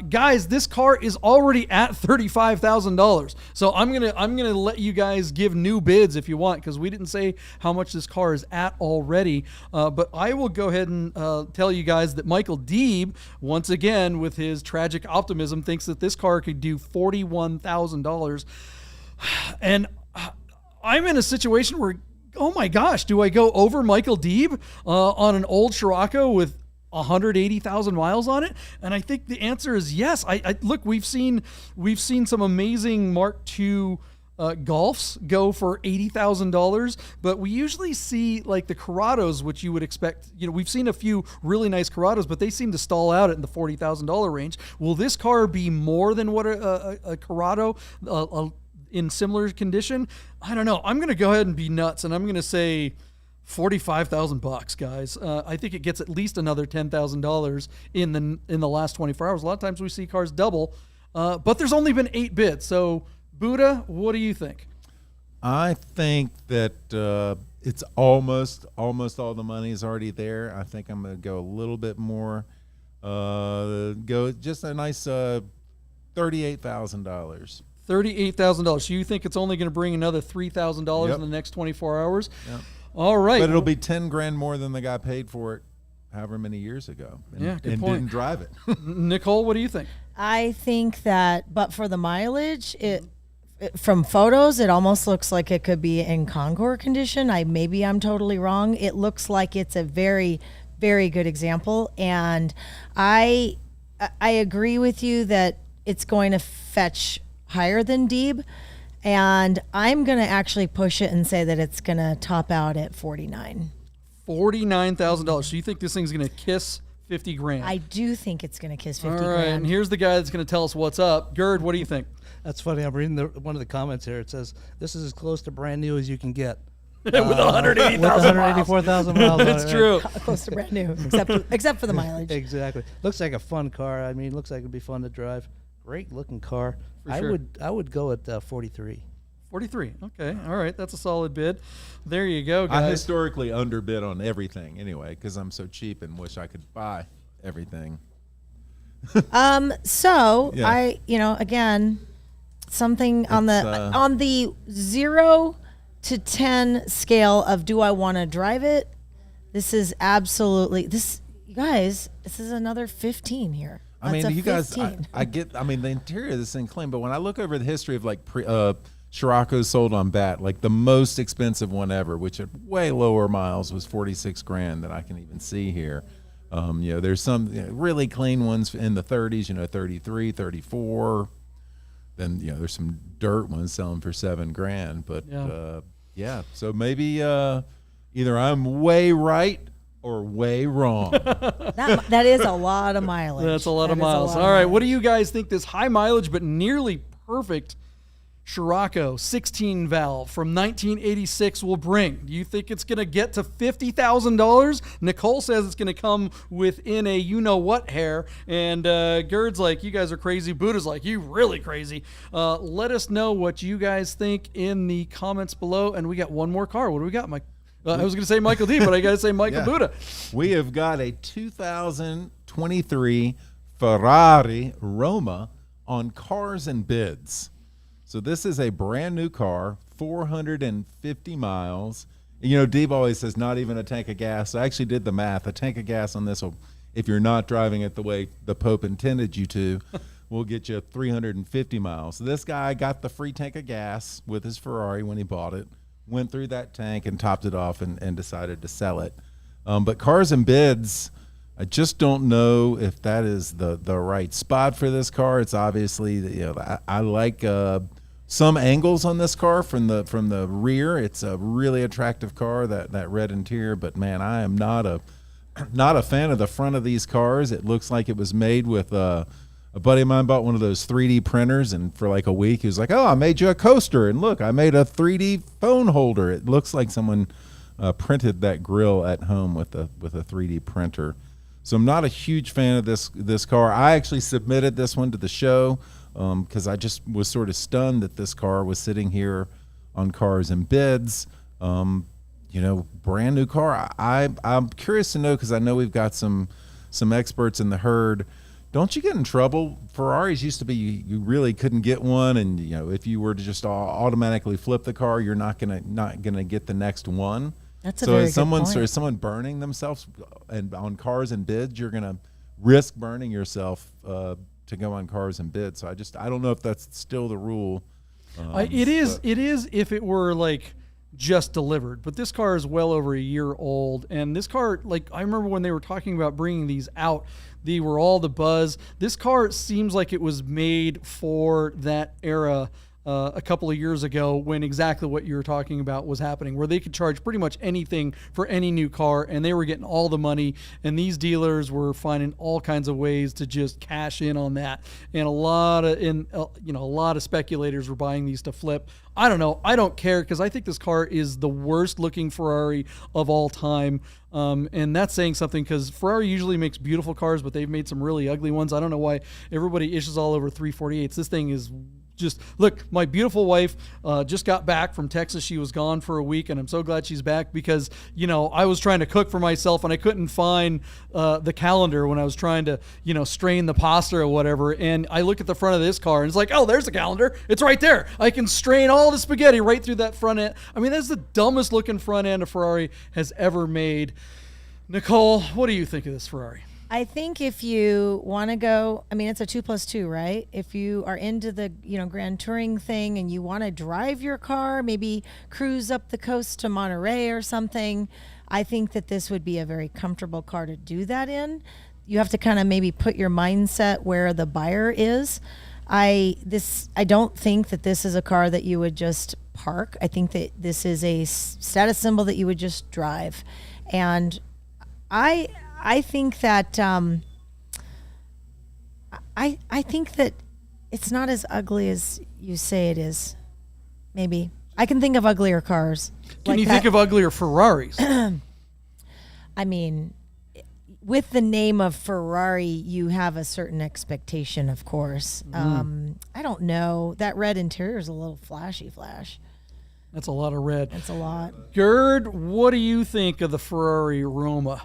Guys, this car is already at $35,000. So I'm gonna let you guys give new bids if you want, because we didn't say how much this car is at already. But I will go ahead and tell you guys that Michael Deeb, once again with his tragic optimism, thinks that this car could do $41,000. And I'm in a situation where, oh my gosh, do I go over Michael Deeb on an old Scirocco with 180,000 miles on it? And I think the answer is yes. I look, we've seen some amazing Mark II Golfs go for $80,000, but we usually see like the Corrados, which you would expect. We've seen a few really nice Corrados, but they seem to stall out in the $40,000 range. Will this car be more than what a Corrado in similar condition? I don't know. I'm going to go ahead and be nuts, and I'm going to say $45,000, guys. I think it gets at least another $10,000 in the last 24 hours. A lot of times we see cars double, but there's only been 8 bids. So, Buddha, what do you think? I think that it's almost all the money is already there. I think I'm going to go a little bit more. Go just a nice $38,000. $38,000. So you think it's only going to bring another $3,000 in the next 24 hours? Yep. All right. But it'll be $10,000 more than the guy paid for it however many years ago. And good point. Didn't drive it. Nicole, what do you think? I think that, but for the mileage, from photos, it almost looks like it could be in Concours condition. Maybe I'm totally wrong. It looks like it's a very, very good example. And I agree with you that it's going to fetch higher than Deeb. And I'm going to actually push it and say that it's going to top out at $49,000. So you think this thing's going to kiss $50,000? I do think it's going to kiss $50,000. All right, and here's the guy that's going to tell us what's up. Gerd, what do you think? That's funny. I'm reading one of the comments here. It says, this is as close to brand new as you can get. With 184,000 miles. That's true. Close to brand new, except for the mileage. Exactly. Looks like a fun car. I mean, looks like it'd be fun to drive. Great looking car. For sure. I would go at 43. 43. Okay. All right. That's a solid bid. There you go, I guys. historically underbid on everything anyway because I'm so cheap and wish I could buy everything. So Yeah. I, again, something on It's, on the 0 to 10 scale of do I want to drive it? This is absolutely you guys. This is another 15 here. I mean, That's a you guys, 15. I get, I mean, the interior of this thing clean, but when I look over the history of like Scirocco's sold on BaT, like the most expensive one ever, which at way lower miles was 46 grand that I can even see here. There's some really clean ones in the 30s, 33, 34. Then, there's some dirt ones selling for 7 grand, but so maybe either I'm way right or way wrong. that is a lot of mileage. That's a lot of That is miles. lot All right. mileage. What do you guys think this high mileage but nearly perfect Scirocco 16 valve from 1986 will bring? Do you think it's going to get to $50,000? Nicole says it's going to come within a you-know-what hair. And Gerd's like, you guys are crazy. Buddha's like, you really crazy. Let us know what you guys think in the comments below. And we got one more car. What do we got, Mike? I was going to say Michael Deeb, but I got to say Michael Yeah. Buddha. We have got a 2023 Ferrari Roma on Cars and Bids. So this is a brand new car, 450 miles. Deeb always says not even a tank of gas. I actually did the math. A tank of gas on this will, if you're not driving it the way the Pope intended you to, will get you 350 miles. So this guy got the free tank of gas with his Ferrari when he bought it, went through that tank and topped it off and decided to sell it. But Cars and Bids, I just don't know if that is the right spot for this car. It's obviously, I like some angles on this car from the rear. It's a really attractive car, that red interior, but man, I am not a fan of the front of these cars. It looks like it was made with a buddy of mine bought one of those 3D printers, and for like a week he was like, "Oh, I made you a coaster, and look, I made a 3D phone holder." It looks like someone printed that grill at home with a 3D printer. So I'm not a huge fan of this car. I actually submitted this one to the show because I just was sort of stunned that this car was sitting here on Cars and Bids. Brand new car. I'm curious to know, because I know we've got some experts in the herd. Don't you get in trouble? Ferraris used to be you really couldn't get one, and if you were to just automatically flip the car, you're not gonna get the next one. That's a very is someone good point. is someone burning themselves and on Cars and Bids? You're gonna risk burning yourself to go on Cars and Bids. So I don't know if that's still the rule. It is if it were like just delivered, but this car is well over a year old, and this car, like, I remember when they were talking about bringing these out, they were all the buzz. This car seems like it was made for that era a couple of years ago, when exactly what you were talking about was happening, where they could charge pretty much anything for any new car, and they were getting all the money, and these dealers were finding all kinds of ways to just cash in on that. And a lot of speculators were buying these to flip. I don't know. I don't care, because I think this car is the worst looking Ferrari of all time. And that's saying something, because Ferrari usually makes beautiful cars, but they've made some really ugly ones. I don't know why everybody issues all over 348s. This thing is just, look, my beautiful wife just got back from Texas. She was gone for a week, and I'm so glad she's back, because I was trying to cook for myself, and I couldn't find the calendar when I was trying to strain the pasta or whatever. And I look at the front of this car, and it's like, oh, there's the calendar. It's right there. I can strain all the spaghetti right through that front end. I mean, that's the dumbest looking front end a Ferrari has ever made. Nicole, what do you think of this Ferrari? I think if you want to go, I mean, it's a 2+2, right? If you are into the, grand touring thing and you want to drive your car, maybe cruise up the coast to Monterey or something, I think that this would be a very comfortable car to do that in. You have to kind of maybe put your mindset where the buyer is. I don't think that this is a car that you would just park. I think that this is a status symbol that you would just drive. And I think that I think that it's not as ugly as you say it is. Maybe I can think of uglier cars. Can you think of uglier Ferraris? I mean, with the name of Ferrari, you have a certain expectation, of course. I don't know. That red interior is a little flashy. That's a lot of red. That's a lot. Gerd, what do you think of the Ferrari Roma?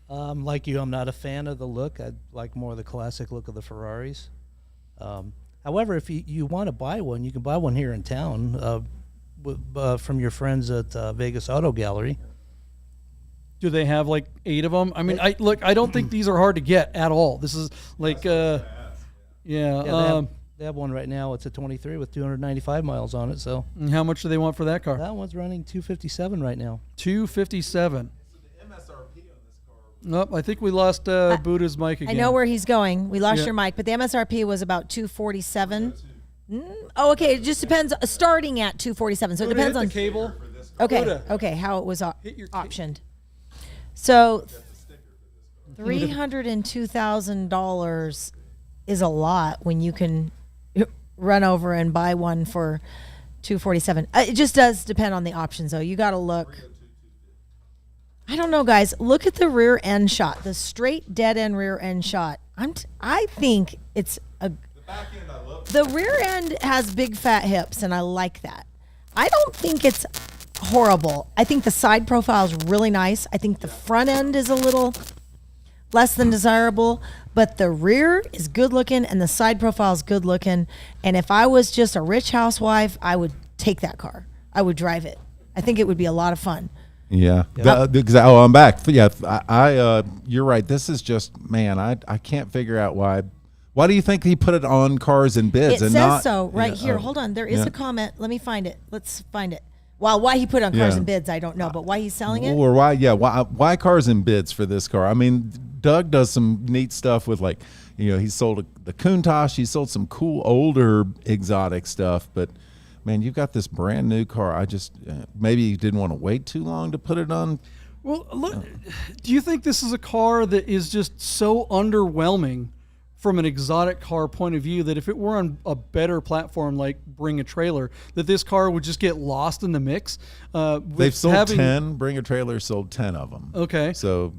Like you, I'm not a fan of the look. I like more of the classic look of the Ferraris. However, if you want to buy one, you can buy one here in town from your friends at Vegas Auto Gallery. Do they have like 8 of them? I mean, I don't think these are hard to get at all. This is like, They have one right now. It's a 23 with 295 miles on it. So how much do they want for that car? that one's running 257 right now. 257. Nope, I think we lost Buddha's mic again. I know where he's going. We lost your mic, but the MSRP was about 247. Oh, okay. It just depends. Starting at 247, so it depends on the cable. Okay, how it was optioned. So, $302,000 is a lot when you can run over and buy one for 247. It just does depend on the options, though. You got to look. I don't know, guys. Look at the rear end shot, the straight dead end rear end shot. I think it's the rear end has big fat hips, and I like that. I don't think it's horrible. I think the side profile is really nice. I think the front end is a little less than desirable, but the rear is good looking and the side profile is good looking. And if I was just a rich housewife, I would take that car. I would drive it. I think it would be a lot of fun. Yeah. I'm back. Yeah, I you're right. This is just, man, I can't figure out why. Why do you think he put it on cars and bids? It and says not, so right here. Hold on. There is a comment. Let me find it. Let's find it. Well, why he put it on cars and bids, I don't know, but why he's selling it? Or why cars and bids for this car? I mean, Doug does some neat stuff with, like, he sold the Countach. He sold some cool older exotic stuff, but man, you've got this brand new car. I just maybe you didn't want to wait too long to put it on. Well, look, do you think this is a car that is just so underwhelming from an exotic car point of view that if it were on a better platform like Bring a Trailer, that this car would just get lost in the mix? They've sold 10. Bring a Trailer sold 10 of them. Okay. So,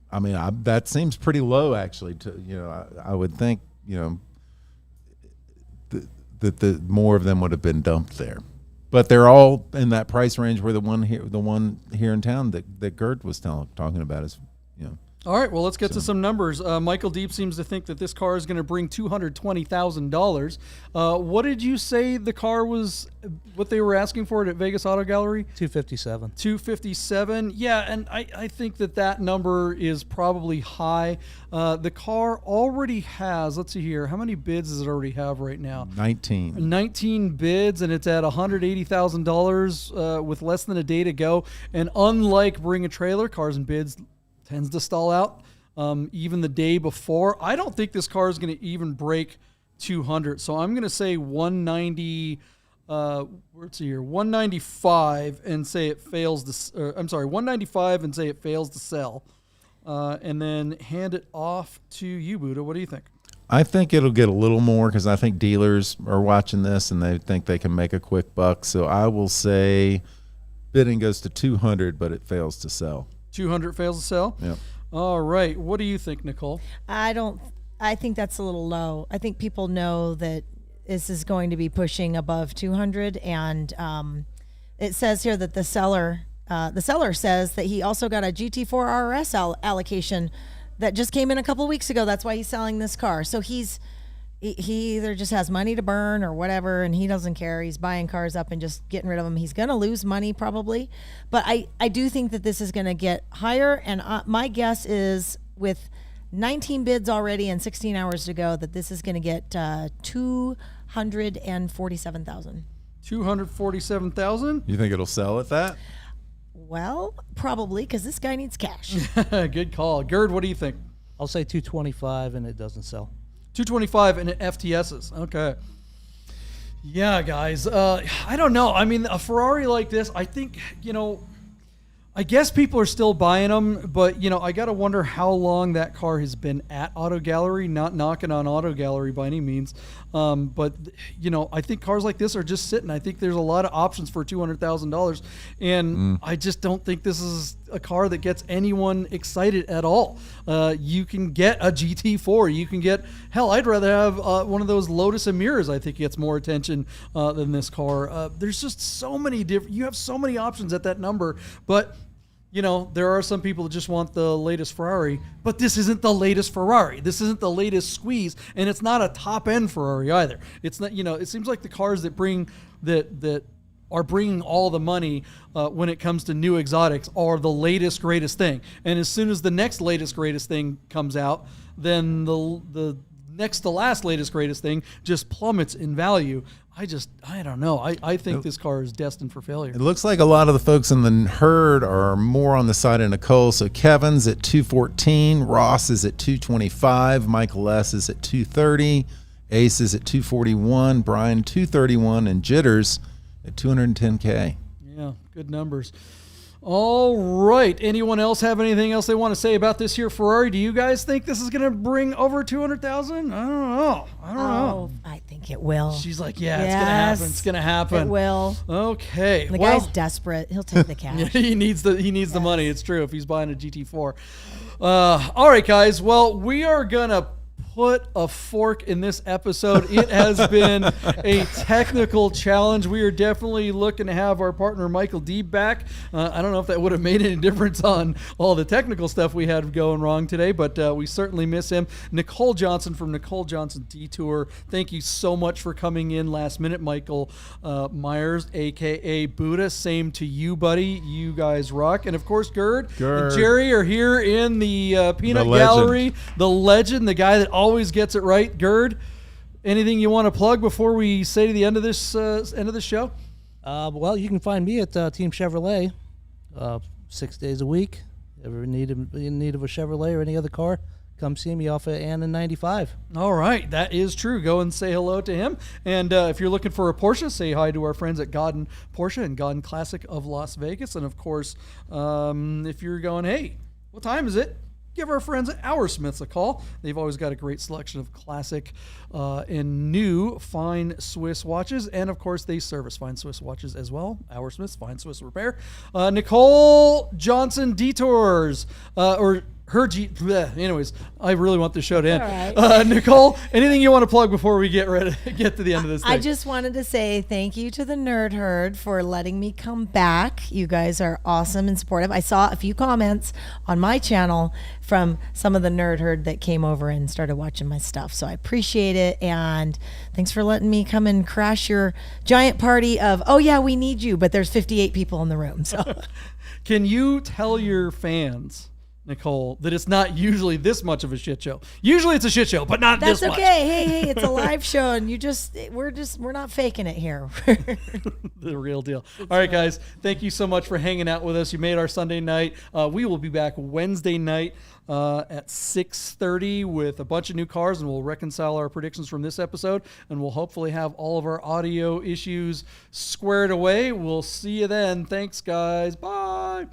I mean, that seems pretty low, actually. I would think, that the more of them would have been dumped there. But they're all in that price range where the one here in town that Gert was talking about is, All right, well, let's get to some numbers. Michael Deeb seems to think that this car is going to bring $220,000. What did you say the car was, what they were asking for it at Vegas Auto Gallery? 257. 257. Yeah, and I think that number is probably high. The car already has, let's see here, how many bids does it already have right now? 19. 19 bids, and it's at $180,000 with less than a day to go. And unlike Bring a Trailer, cars and bids tends to stall out even the day before. I don't think this car is going to even break 200. So I'm going to say 190. Let's see here, 195, and say it fails to. 195 and say it fails to sell, and then hand it off to you, Buddha. What do you think? I think it'll get a little more because I think dealers are watching this and they think they can make a quick buck. So I will say bidding goes to 200, but it fails to sell. 200 fails to sell? Yep. All right. What do you think, Nicole? I think that's a little low. I think people know that this is going to be pushing above 200, and it says here that the seller says that he also got a GT4 RS allocation that just came in a couple of weeks ago. That's why he's selling this car. So he either just has money to burn or whatever, and he doesn't care. He's buying cars up and just getting rid of them. He's going to lose money probably. But I do think that this is going to get higher, and my guess is with 19 bids already and 16 hours to go that this is going to get $247,000. $247,000? You think it'll sell at that? Well, probably, because this guy needs cash. Good call. Gerd, what do you think? I'll say 225 and it doesn't sell. 225 and FTSs. Okay. Yeah, guys. I don't know. I mean, a Ferrari like this, I think, I guess people are still buying them, but, I got to wonder how long that car has been at Auto Gallery. Not knocking on Auto Gallery by any means. But, I think cars like this are just sitting. I think there's a lot of options for $200,000. And I just don't think this is a car that gets anyone excited at all. You can get a GT4. You can get, hell, I'd rather have one of those Lotus Emiras. I think gets more attention than this car. There's just so many different, you have so many options at that number, but you know, there are some people that just want the latest Ferrari, but this isn't the latest Ferrari. This isn't the latest squeeze, and it's not a top-end Ferrari either. It's not, you know, it seems like the cars that are bringing all the money when it comes to new exotics are the latest, greatest thing. And as soon as the next latest, greatest thing comes out, then the next to last latest, greatest thing just plummets in value. I don't know. I think this car is destined for failure. It looks like a lot of the folks in the herd are more on the side of Nicole. So Kevin's at 214, Ross is at 225, Michael S is at 230, Ace is at 241, Brian 231, and Jitters at 210K. Yeah, good numbers. All right. Anyone else have anything else they want to say about this here Ferrari? Do you guys think this is going to bring over 200,000? I don't know. I think it will. She's like, yeah, it's going to happen. It's going to happen. It will. Okay. The guy's desperate. He'll take the cash. Yeah, he needs the money. It's true if he's buying a GT4. All right, guys. Well, we are going to put a fork in this episode. It has been a technical challenge. We are definitely looking to have our partner Michael Deeb back. I don't know if that would have made any difference on all the technical stuff we had going wrong today, but we certainly miss him. Nicole Johnson from Nicole Johnson Detour, thank you so much for coming in last minute. Michael Myers, aka Buddha, same to you, buddy. You guys rock. And of course, Gerd. And Jerry are here in the peanut gallery. The legend, the guy that always gets it right. Gerd, anything you want to plug before we say to the end of this show? Well, you can find me at Team Chevrolet 6 days a week. Ever in need of a Chevrolet or any other car, come see me off at Ann and 95. All right, that is true. Go and say hello to him. And if you're looking for a Porsche, say hi to our friends at Godden Porsche and Godden Classic of Las Vegas. And of course, if you're going, hey, what time is it? Give our friends at Hoursmiths a call. They've always got a great selection of classic and new fine Swiss watches. And, of course, they service fine Swiss watches as well. Hoursmiths, fine Swiss repair. Nicole Johnson Detours, anyways, I really want the show to end. All right. Nicole, anything you want to plug before we get to the end of this thing? I just wanted to say thank you to the Nerd Herd for letting me come back. You guys are awesome and supportive. I saw a few comments on my channel from some of the Nerd Herd that came over and started watching my stuff. So I appreciate it. And thanks for letting me come and crash your giant party of, oh yeah, we need you, but there's 58 people in the room. So can you tell your fans, Nicole, that it's not usually this much of a shit show? Usually it's a shit show, but not this much. That's okay. Hey, it's a live show, and we're not faking it here. The real deal. All right, guys, thank you so much for hanging out with us. You made our Sunday night. We will be back Wednesday night at 6:30 with a bunch of new cars, and we'll reconcile our predictions from this episode, and we'll hopefully have all of our audio issues squared away. We'll see you then. Thanks, guys. Bye.